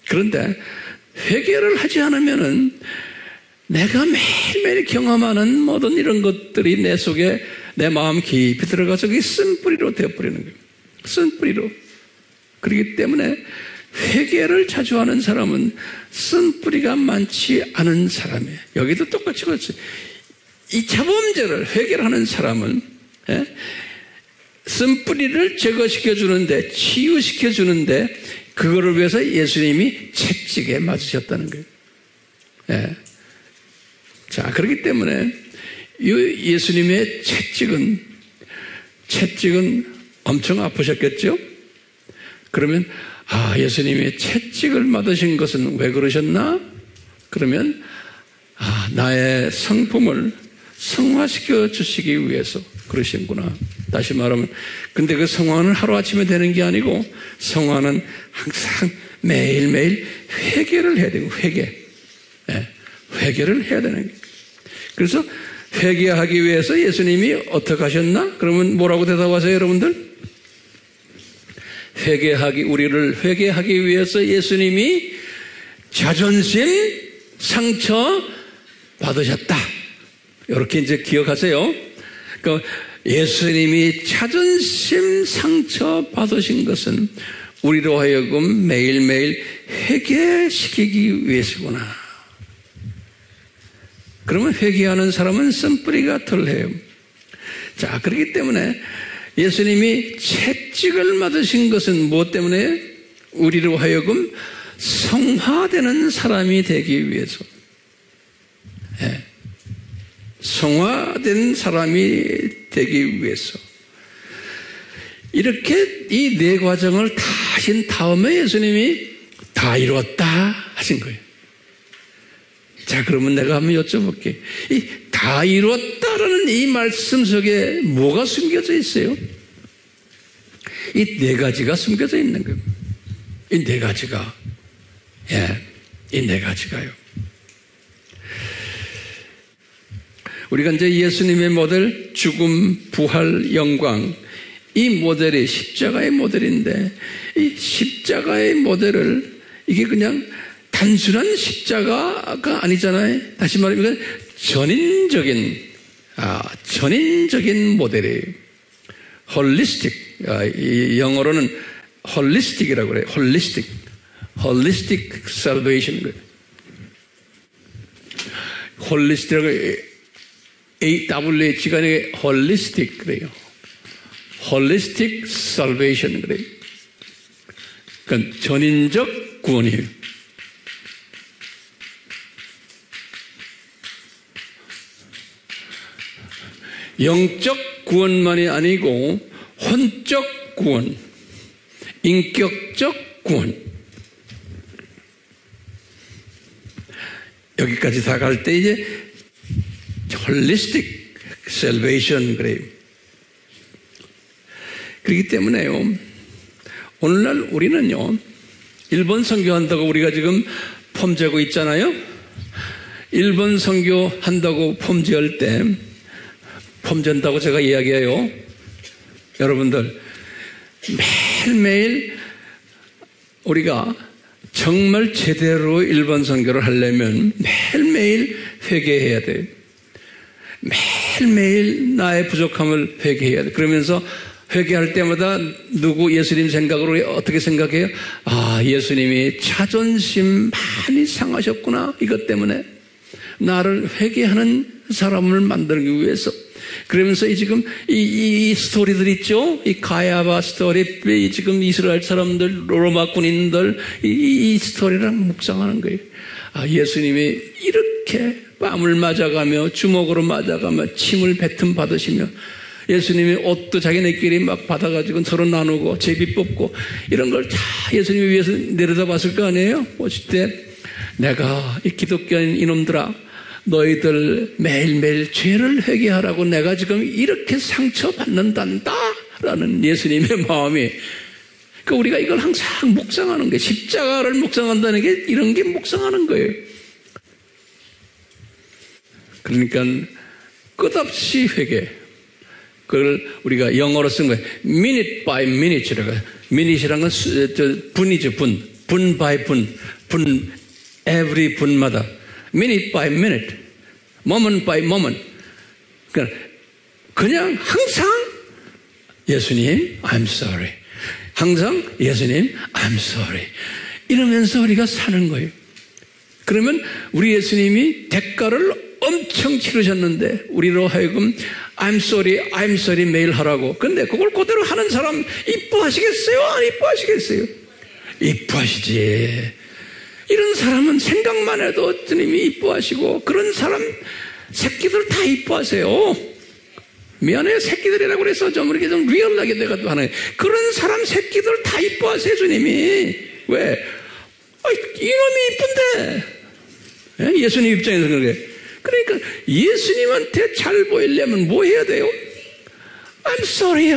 그런데 회개를 하지 않으면은 내가 매일매일 경험하는 모든 이런 것들이 내 속에, 내 마음 깊이 들어가서 그게 쓴뿌리로 되어버리는 거예요. 쓴뿌리로. 그렇기 때문에 회개를 자주 하는 사람은 쓴뿌리가 많지 않은 사람이에요. 여기도 똑같이 그렇죠. 이 자범죄를 회개를 하는 사람은 쓴뿌리를 제거시켜 주는데, 치유시켜 주는데, 그거를 위해서 예수님이 채찍에 맞으셨다는 거예요. 자, 그렇기 때문에 예수님의 채찍은 엄청 아프셨겠죠? 그러면 예수님이 채찍을 맞으신 것은 왜 그러셨나? 그러면 나의 성품을 성화시켜 주시기 위해서 그러시는구나. 다시 말하면, 근데 그 성화는 하루아침에 되는 게 아니고 성화는 항상 매일매일 회개를 해야 되고, 회개를 해야 되는 거예요. 그래서 회개하기 위해서 예수님이 어떻게 하셨나? 그러면 뭐라고 대답하세요, 여러분들? 우리를 회개하기 위해서 예수님이 자존심 상처 받으셨다. 이렇게 이제 기억하세요. 그러니까 예수님이 자존심 상처 받으신 것은 우리로 하여금 매일매일 회개시키기 위해서구나. 그러면 회개하는 사람은 쓴뿌리가 덜해요. 자, 그렇기 때문에 예수님이 채찍을 맞으신 것은 무엇 때문에? 우리로 하여금 성화되는 사람이 되기 위해서. 예. 성화된 사람이 되기 위해서. 이렇게 이 네 과정을 다 하신 다음에 예수님이 다 이루었다 하신 거예요. 자, 그러면 내가 한번 여쭤볼게. 이 다 이루었다라는 이 말씀 속에 뭐가 숨겨져 있어요? 이 네 가지가 숨겨져 있는 거예요. 이 네 가지가. 예, 이 네 가지가요. 우리가 이제 예수님의 모델, 죽음, 부활, 영광, 이 모델이 십자가의 모델인데, 이 십자가의 모델을 이게 그냥 단순한 십자가가 아니잖아요. 다시 말하면 전인적인 모델이에요. 홀리스틱, 영어로는 홀리스틱이라고 그래요. 홀리스틱 살베이션. 홀리스틱이라고 AWH가 아니라 홀리스틱 그래요. 홀리스틱 살베이션 그래요. 그러니까 전인적 구원이에요. 영적 구원만이 아니고 혼적 구원, 인격적 구원. 여기까지 다 갈 때 이제 홀리스틱 셀베이션 그래요. 그렇기 때문에요, 오늘날 우리는요, 일본 선교한다고 우리가 지금 폼재고 있잖아요. 일본 선교한다고 폼재할 때, 폼재한다고 제가 이야기해요. 여러분들, 매일매일 우리가 정말 제대로 일본 선교를 하려면 매일매일 회개해야 돼요. 매일매일 나의 부족함을 회개해야 돼. 그러면서 회개할 때마다 누구 예수님 생각으로 어떻게 생각해요? 아, 예수님이 자존심 많이 상하셨구나. 이것 때문에 나를 회개하는 사람을 만들기 위해서. 그러면서 지금 이 스토리들 있죠? 이 가야바 스토리, 지금 이스라엘 사람들, 로마 군인들, 이 스토리랑 묵상하는 거예요. 아, 예수님이 이렇게 뺨을 맞아가며 주먹으로 맞아가며 침을 뱉음 받으시며, 예수님이 옷도 자기네끼리 막 받아가지고 서로 나누고 제비 뽑고 이런 걸 다 예수님이 위해서 내려다 봤을 거 아니에요? 보실 때 내가 이 기독교인 이놈들아, 너희들 매일매일 죄를 회개하라고 내가 지금 이렇게 상처받는단다 라는 예수님의 마음이, 그러니까 우리가 이걸 항상 묵상하는 거예요. 십자가를 묵상한다는 게 이런 게 묵상하는 거예요. 그러니까 끝없이 회개. 그걸 우리가 영어로 쓴 거예요. minute by minute라고. minute이란 건 분이죠. 분 by 분, every 분마다. minute by minute, moment by moment. 그냥 항상 예수님, I'm sorry. 항상 예수님, I'm sorry. 이러면서 우리가 사는 거예요. 그러면 우리 예수님이 대가를 엄청 치르셨는데 우리로 하여금 I'm sorry 매일 하라고. 근데 그걸 그대로 하는 사람 이뻐하시겠어요? 안 이뻐하시겠어요? 이뻐하시지. 이런 사람은 생각만 해도 주님이 이뻐하시고, 그런 사람 새끼들 다 이뻐하세요. 미안해요, 새끼들이라고 그래서 좀 이렇게 좀 리얼하게 내가 또 하나요. 그런 사람 새끼들 다 이뻐하세요, 주님이. 왜? 이놈이 이쁜데. 예? 예수님 입장에서 그러게. 그러니까 예수님한테 잘 보이려면 뭐 해야 돼요? I'm sorry.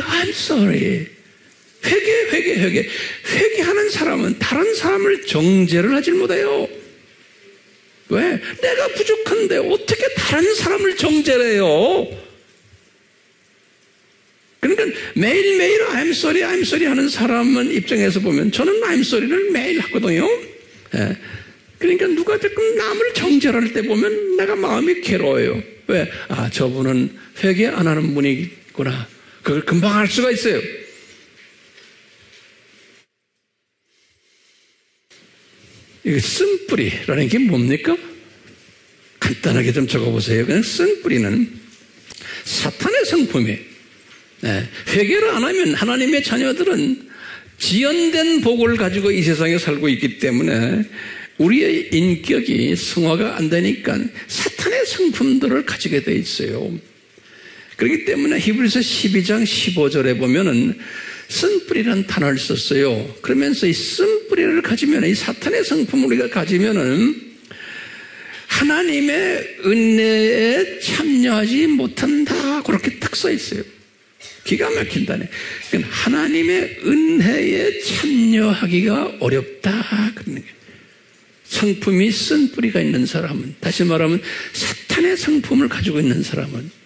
회개하는 사람은 다른 사람을 정죄를 하질 못해요. 왜? 내가 부족한데 어떻게 다른 사람을 정죄를 해요? 그러니까 매일매일 I'm sorry 하는 사람은 입장에서 보면, 저는 I'm sorry를 매일 하거든요. 예. 그러니까 누가 자꾸 남을 정죄할 때 보면 내가 마음이 괴로워요. 왜? 아, 저분은 회개 안 하는 분이구나. 그걸 금방 알 수가 있어요. 이게 쓴뿌리라는 게 뭡니까? 간단하게 좀 적어보세요. 그냥 쓴뿌리는 사탄의 성품이에요. 회개를 안 하면 하나님의 자녀들은 지연된 복을 가지고 이 세상에 살고 있기 때문에 우리의 인격이 승화가 안 되니까 사탄의 성품들을 가지게 돼 있어요. 그렇기 때문에 히브리서 12장 15절에 보면은 쓴뿌리라는 단어를 썼어요. 그러면서 이 쓴뿌리를 가지면, 이 사탄의 성품을 우리가 가지면은 하나님의 은혜에 참여하지 못한다. 그렇게 딱 써 있어요. 기가 막힌다네. 그러니까 하나님의 은혜에 참여하기가 어렵다. 그러는 거예요. 성품이 쓴뿌리가 있는 사람은, 다시 말하면 사탄의 성품을 가지고 있는 사람은,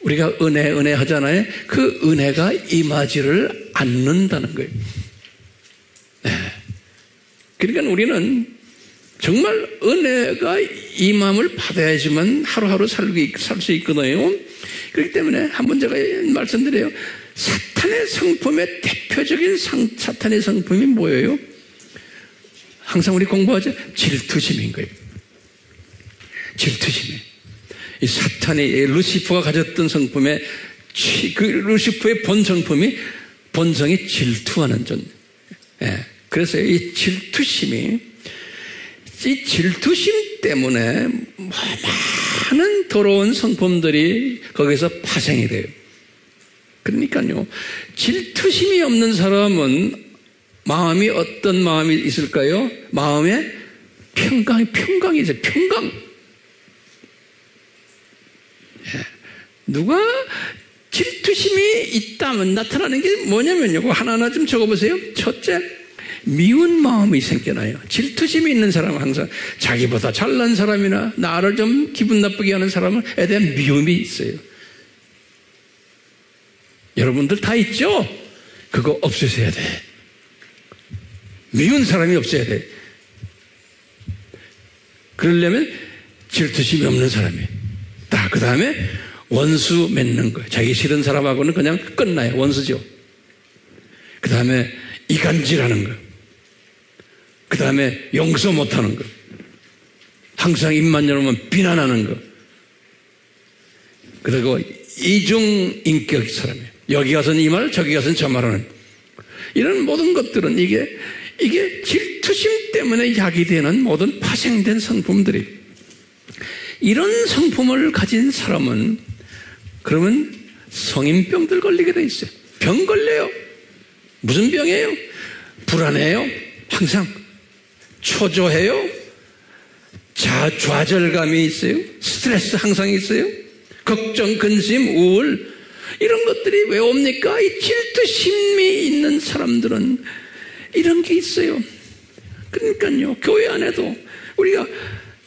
우리가 은혜 하잖아요. 그 은혜가 임하지를 않는다는 거예요. 그러니까 우리는 정말 은혜가 임함을 받아야지만 하루하루 살 수 있거든요. 그렇기 때문에 한번 제가 말씀드려요. 사탄의 성품의 대표적인 사탄의 성품이 뭐예요? 항상 우리 공부하죠. 질투심인 거예요. 질투심이에요. 이 사탄이 루시퍼가 가졌던 성품의 그 루시퍼의 본성이 질투하는 존. 그래서 이 질투심 때문에 많은 더러운 성품들이 거기서 파생이 돼요. 그러니까요, 질투심이 없는 사람은 마음이 어떤 마음이 있을까요? 마음에 평강이죠. 평강. 누가 질투심이 있다면 나타나는 게 뭐냐면요. 그거 하나하나 좀 적어보세요. 첫째, 미운 마음이 생겨나요. 질투심이 있는 사람은 항상 자기보다 잘난 사람이나 나를 좀 기분 나쁘게 하는 사람에 대한 미움이 있어요. 여러분들 다 있죠? 그거 없으셔야 돼. 미운 사람이 없어야 돼. 그러려면 질투심이 없는 사람이에요. 그 다음에 원수 맺는 거예요. 자기 싫은 사람하고는 그냥 끝나요. 원수죠. 그 다음에 이간질하는 거예요. 그 다음에 용서 못하는 거예요. 항상 입만 열면 비난하는 거예요. 그리고 이중인격 사람이에요. 여기 가서는 이 말, 저기 가서는 저 말하는. 이런 모든 것들은 이게 질투심 때문에 야기되는 모든 파생된 성품들이. 이런 성품을 가진 사람은 그러면 성인병들 걸리게 돼 있어요. 병 걸려요. 무슨 병이에요? 불안해요. 항상 초조해요. 좌절감이 있어요. 스트레스 항상 있어요. 걱정, 근심, 우울, 이런 것들이 왜 옵니까? 이 질투심이 있는 사람들은 이런 게 있어요. 그러니까요, 교회 안에도 우리가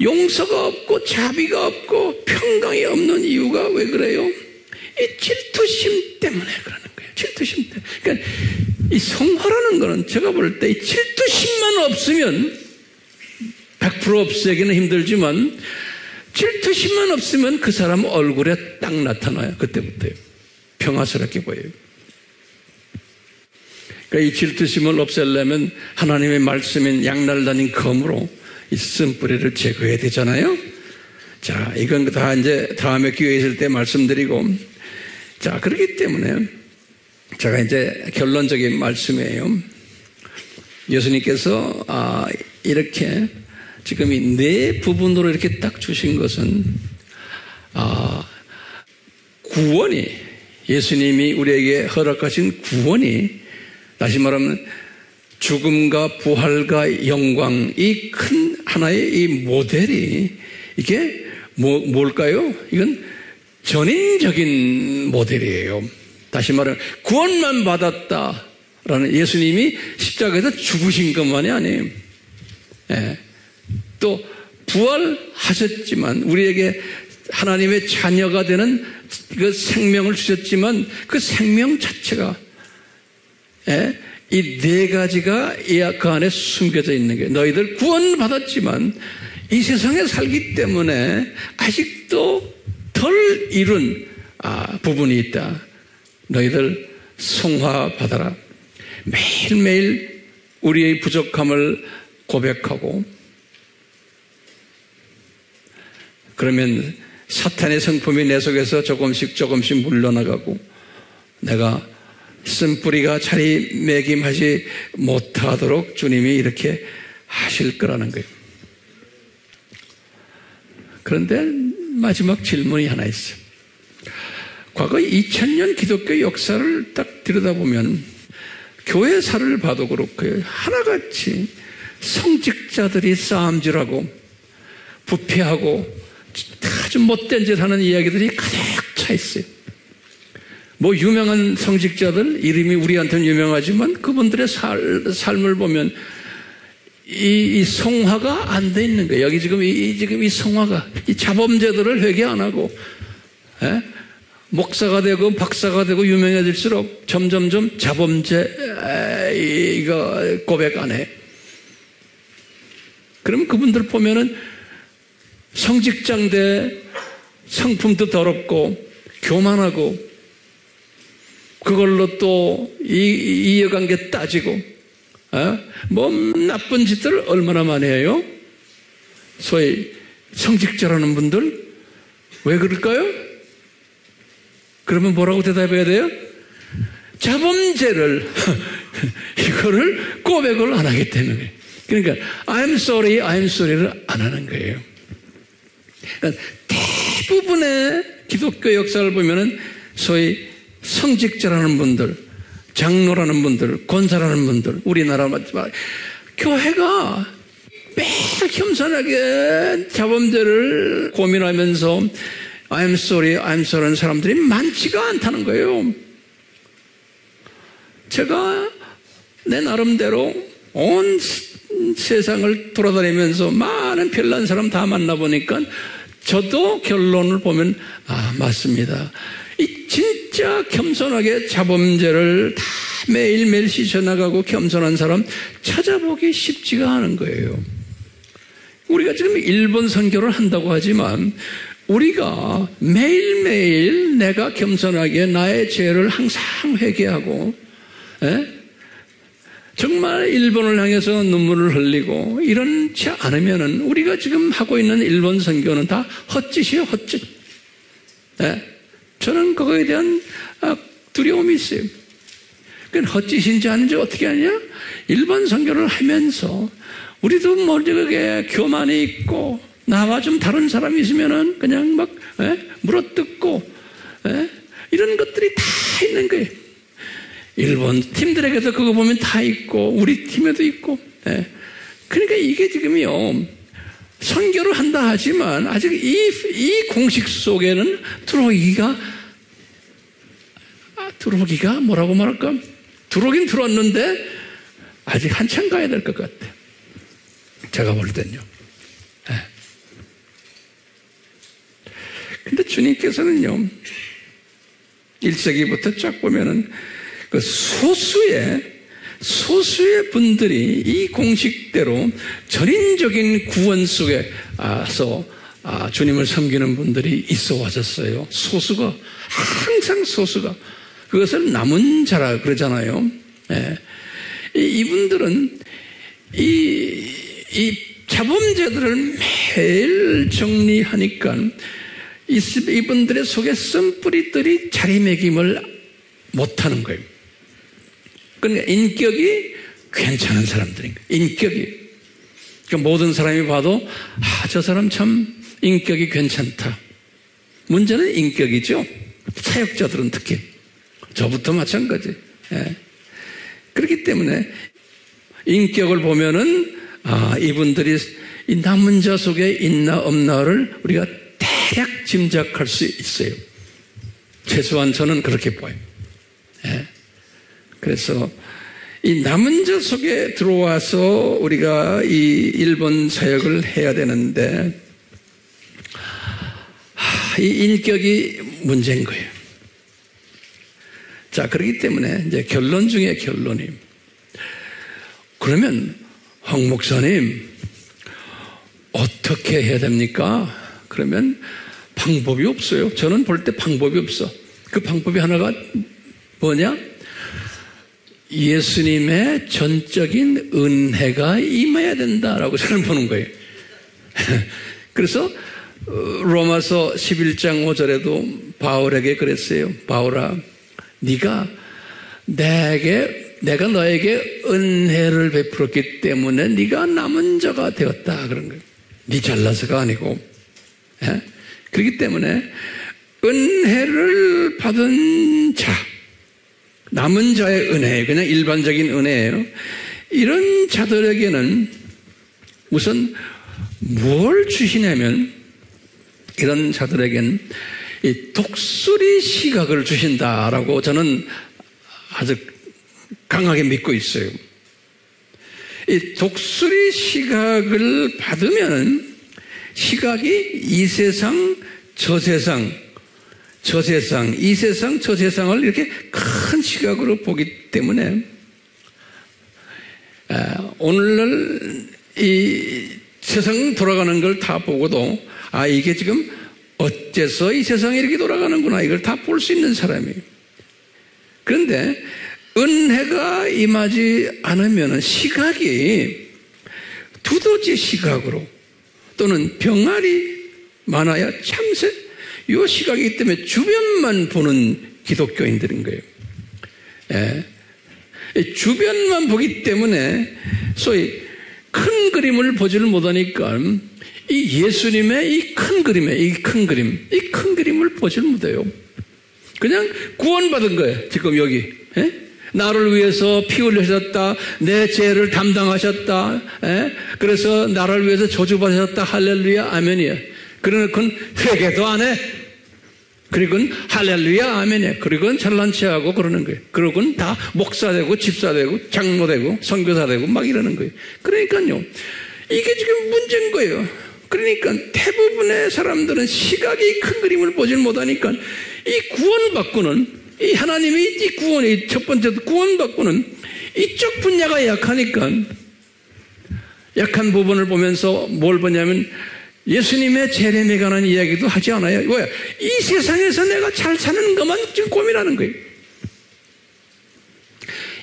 용서가 없고 자비가 없고 평강이 없는 이유가 왜 그래요? 이 질투심 때문에 그러는 거예요. 질투심 때문에. 그러니까 이 성화라는 거는 제가 볼 때 이 질투심만 없으면 100% 없애기는 힘들지만 질투심만 없으면 그 사람 얼굴에 딱 나타나요. 그때부터요. 평화스럽게 보여요. 그러니까 이 질투심을 없애려면 하나님의 말씀인 양날다닌 검으로 이 쓴뿌리를 제거해야 되잖아요. 자, 이건 다 이제 다음에 기회에 있을 때 말씀드리고, 자, 그렇기 때문에 제가 이제 결론적인 말씀이에요. 예수님께서 이렇게 지금 이 네 부분으로 이렇게 딱 주신 것은 구원이, 예수님이 우리에게 허락하신 구원이, 다시 말하면 죽음과 부활과 영광, 이 큰 하나의 이 모델이, 이게 뭘까요? 이건 전인적인 모델이에요. 다시 말하면 구원만 받았다라는, 예수님이 십자가에서 죽으신 것만이 아니에요. 또 부활하셨지만 우리에게 하나님의 자녀가 되는 그 생명을 주셨지만 그 생명 자체가 이 네 가지가 그 안에 숨겨져 있는 게, 너희들 구원받았지만 이 세상에 살기 때문에 아직도 덜 이룬 부분이 있다. 너희들 성화받아라. 매일매일 우리의 부족함을 고백하고, 그러면 사탄의 성품이 내 속에서 조금씩 물러나가고 내가 쓴뿌리가 자리매김하지 못하도록 주님이 이렇게 하실 거라는 거예요. 그런데 마지막 질문이 하나 있어요. 과거 2000년 기독교 역사를 딱 들여다보면 교회사를 봐도 그렇고요. 하나같이 성직자들이 싸움질하고 부패하고 아주 못된 짓 하는 이야기들이 가득 차 있어요. 뭐 유명한 성직자들 이름이 우리한테는 유명하지만 그분들의 삶을 보면 이 성화가 안 돼 있는 거예요. 여기 지금 이 성화가 이 자범죄들을 회개 안 하고 목사가 되고 박사가 되고 유명해질수록 점점점 자범죄 이거 고백 안 해. 그럼 그분들 보면은 성직장대 성품도 더럽고 교만하고 그걸로 또 이해관계 따지고 뭐 나쁜 짓들을 얼마나 많이 해요? 소위 성직자라는 분들 왜 그럴까요? 그러면 뭐라고 대답해야 돼요? 자범죄를 이거를 고백을 안 하기 때문에. 그러니까 I'm sorry를 안 하는 거예요. 그러니까 대부분의 기독교 역사를 보면은 소위 성직자라는 분들, 장로라는 분들, 권사라는 분들, 우리나라 교회가 매일 겸손하게 자범죄를 고민하면서 I'm sorry 하는 사람들이 많지가 않다는 거예요. 제가 내 나름대로 온 세상을 돌아다니면서 많은 별난 사람 다 만나보니까 저도 결론을 보면 맞습니다. 이 진짜 겸손하게 자범죄를 다 매일매일 씻어나가고 겸손한 사람 찾아보기 쉽지가 않은 거예요. 우리가 지금 일본 선교를 한다고 하지만 우리가 매일매일 내가 겸손하게 나의 죄를 항상 회개하고 정말 일본을 향해서 눈물을 흘리고 이렇지 않으면은 우리가 지금 하고 있는 일본 선교는 다 헛짓이에요, 헛짓. 저는 그거에 대한 두려움이 있어요. 그러니까 헛짓인지 아닌지 어떻게 하냐? 일본 선교를 하면서 우리도 모르게 교만이 있고 나와 좀 다른 사람이 있으면은 그냥 막 물어뜯고 이런 것들이 다 있는 거예요. 일본 팀들에게도 그거 보면 다 있고 우리 팀에도 있고. 그러니까 이게 지금요 선교를 한다 하지만 아직 이 공식 속에는 들어오기가 뭐라고 말할까? 들어오긴 들어왔는데 아직 한참 가야 될 것 같아요. 제가 볼 때는요. 근데 주님께서는요 1세기부터 쫙 보면은 그 소수의 분들이 이 공식대로 전인적인 구원 속에서 주님을 섬기는 분들이 있어 왔었어요. 소수가 항상 소수가 그것을 남은 자라 그러잖아요. 이분들은 이 자범죄들을 매일 정리하니까 이분들의 속에 쓴뿌리들이 자리매김을 못하는 거예요. 그러니까 인격이 괜찮은 사람들인 거예요. 인격이. 그러니까 모든 사람이 봐도 저 사람 참 인격이 괜찮다. 문제는 인격이죠. 사역자들은 특히. 저부터 마찬가지. 그렇기 때문에 인격을 보면은 이분들이 이 남은 자 속에 있나 없나를 우리가 대략 짐작할 수 있어요. 최소한 저는 그렇게 보여요. 그래서 이 남은 자 속에 들어와서 우리가 이 일본 사역을 해야 되는데 이 인격이 문제인 거예요. 자, 그렇기 때문에 이제 결론 중에 결론이 그러면 황 목사님 어떻게 해야 됩니까? 그러면 방법이 없어요. 저는 볼 때 방법이 없어. 그 방법이 하나가 뭐냐? 예수님의 전적인 은혜가 임해야 된다라고 저는 보는 거예요. 그래서 로마서 11장 5절에도 바울에게 그랬어요. 바울아, 네가 내가 너에게 은혜를 베풀었기 때문에 네가 남은 자가 되었다 그런 거예요. 네 잘나서가 아니고. 예? 그렇기 때문에 은혜를 받은 자, 남은 자의 은혜, 그냥 일반적인 은혜예요. 이런 자들에게는 우선 뭘 주시냐면, 이런 자들에게는 이 독수리 시각을 주신다라고 저는 아주 강하게 믿고 있어요. 이 독수리 시각을 받으면 시각이 이 세상, 저 세상, 이 세상, 저 세상을 이렇게 큰 시각으로 보기 때문에 오늘날 이 세상 돌아가는 걸 다 보고도 이게 지금 어째서 이 세상이 이렇게 돌아가는구나 이걸 다 볼 수 있는 사람이에요. 그런데 은혜가 임하지 않으면 시각이 두더지 시각으로 또는 병아리 많아야 참새 이 시각이기 때문에 주변만 보는 기독교인들인 거예요. 주변만 보기 때문에 소위 큰 그림을 보지를 못하니까 이 예수님의 이 큰 그림을 보지를 못해요. 그냥 구원받은 거예요. 지금 여기. 나를 위해서 피 흘리셨다. 내 죄를 담당하셨다. 그래서 나를 위해서 저주받으셨다. 할렐루야 아멘이야. 그러고는 회개도 안 해. 그리고는 할렐루야 아멘이야. 그리고는 잘난 체하고 그러는 거예요. 그러고는 다 목사 되고 집사 되고 장로 되고 선교사 되고 막 이러는 거예요. 그러니까요. 이게 지금 문제인 거예요. 그러니까 대부분의 사람들은 시각이 큰 그림을 보질 못하니까 이 구원받고는 이 하나님이 이 구원이 첫 번째 구원받고는 이쪽 분야가 약하니까 약한 부분을 보면서 뭘 보냐면 예수님의 재림에 관한 이야기도 하지 않아요. 왜? 이 세상에서 내가 잘 사는 것만 지금 고민하는 거예요.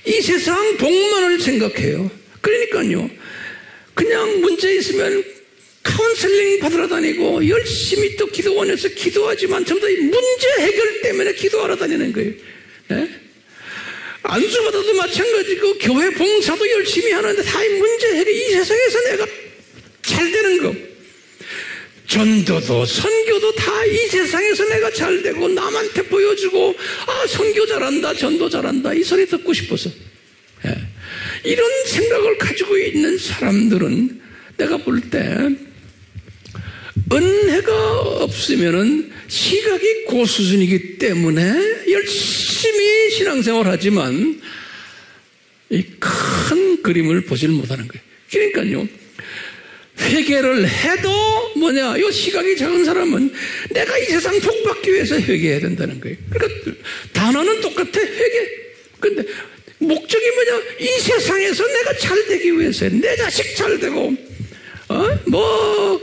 이 세상 복만을 생각해요. 그러니까요. 그냥 문제 있으면 카운슬링 받으러 다니고 열심히 또 기도원에서 기도하지만 전부 다 문제 해결 때문에 기도하러 다니는 거예요. 네? 안수받아도 마찬가지고 교회 봉사도 열심히 하는데 다 문제 해결, 이 세상에서 내가 잘 되는 거, 전도도 선교도 다 이 세상에서 내가 잘 되고 남한테 보여주고 선교 잘한다 전도 잘한다 이 소리 듣고 싶어서 이런 생각을 가지고 있는 사람들은 내가 볼 때 은혜가 없으면은 시각이 고수준이기 때문에 열심히 신앙생활 하지만 이 큰 그림을 보질 못하는 거예요. 그러니까요. 회개를 해도 이 시각이 작은 사람은 내가 이 세상 복 받기 위해서 회개해야 된다는 거예요. 그러니까 단어는 똑같아, 회개. 근데 목적이 이 세상에서 내가 잘 되기 위해서 내 자식 잘 되고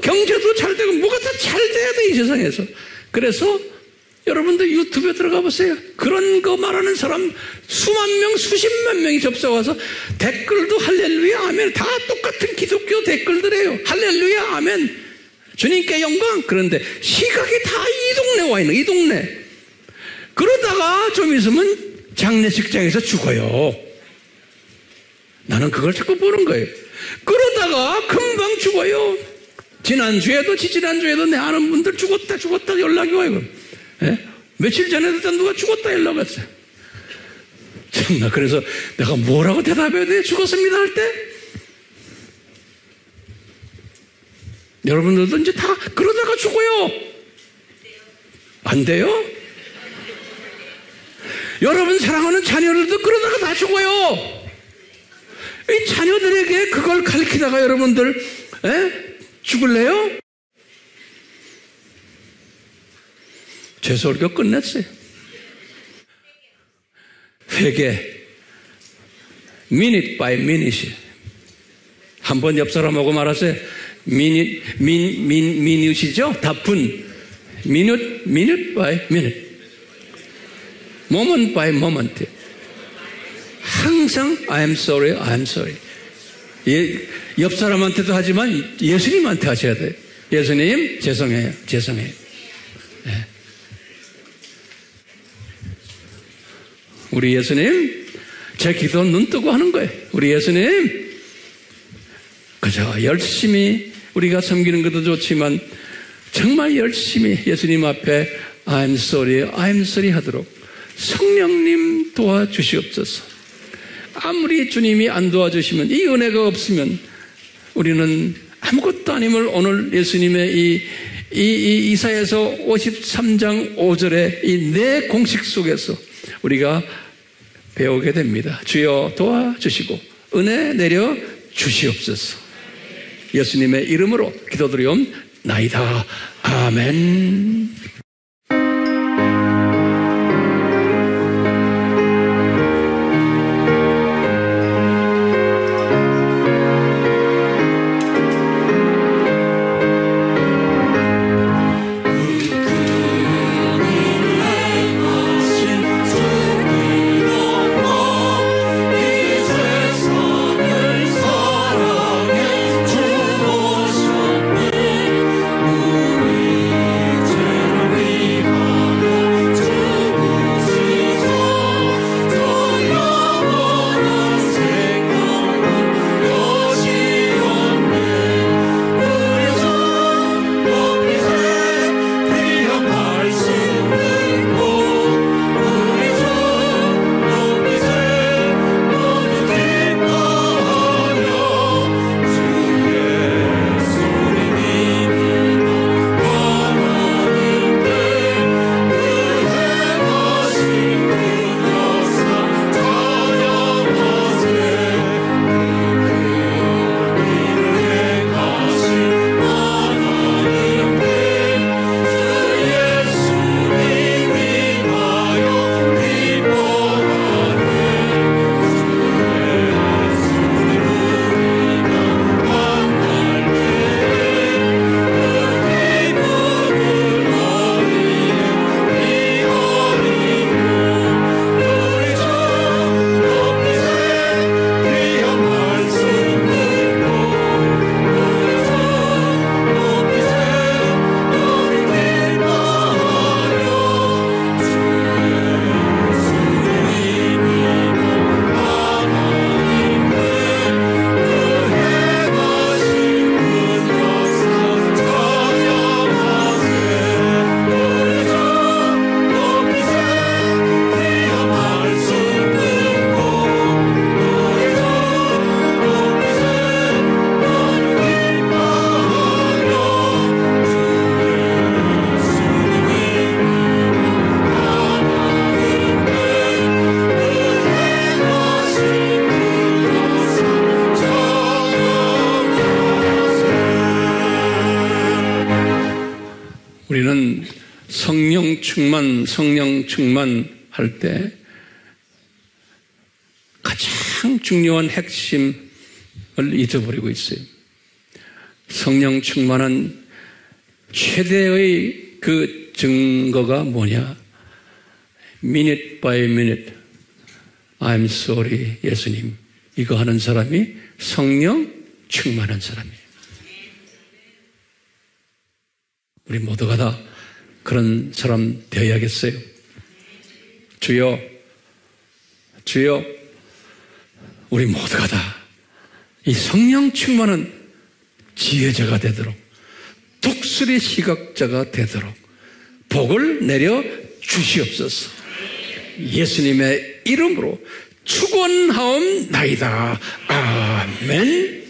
경제도 잘 되고 뭐가 다 잘 돼야 돼 이 세상에서. 그래서 여러분들 유튜브에 들어가 보세요. 그런 거 말하는 사람 수만 명 수십만 명이 접속와서 댓글도 할렐루야 아멘 다 똑같은 기독교 댓글들이에요. 할렐루야 아멘 주님께 영광. 그런데 시각이 다 이 동네 와 있는 이 동네. 그러다가 좀 있으면 장례식장에서 죽어요. 나는 그걸 자꾸 보는 거예요. 그러다가 금방 죽어요. 지난주에도 지지난주에도 내 아는 분들 죽었다 연락이 와요. 며칠 전에도 누가 죽었다 연락 왔어요. 참나. 그래서 내가 뭐라고 대답해야 돼? 죽었습니다 할 때? 여러분들도 이제 다 그러다가 죽어요. 안 돼요? 여러분 사랑하는 자녀들도 그러다가 다 죽어요. 이 자녀들에게 그걸 가르치다가 여러분들 죽을래요? 제 설교 끝냈어요. 회개 minute by minute. 한번 옆 사람하고 말하세요. minut이죠? 다분 minute by minute, moment by moment. 항상 I am sorry, I am sorry. 옆 사람한테도 하지만 예수님한테 하셔야 돼요. 예수님, 죄송해요. 네. 우리 예수님, 제 기도 눈 뜨고 하는 거예요. 우리 예수님, 그저 열심히 우리가 섬기는 것도 좋지만 정말 열심히 예수님 앞에 I'm sorry 하도록 성령님 도와주시옵소서. 아무리 주님이 안 도와주시면, 이 은혜가 없으면 우리는 아무것도 아님을 오늘 예수님의 이 이사야서 53장 5절의 이 네 공식 속에서 우리가 배우게 됩니다. 주여 도와주시고 은혜 내려 주시옵소서. 예수님의 이름으로 기도드리옵나이다. 아멘. 우리는 성령 충만 할 때 가장 중요한 핵심을 잊어버리고 있어요. 성령 충만한 최대의 그 증거가 뭐냐? Minute by minute, I'm sorry, 예수님. 이거 하는 사람이 성령 충만한 사람이에요. 우리 모두가 다 그런 사람 되어야겠어요. 주여, 주여, 우리 모두가 다 이 성령 충만한 지혜자가 되도록, 독수리 시각자가 되도록 복을 내려 주시옵소서. 예수님의 이름으로 축원하옵나이다. 아멘.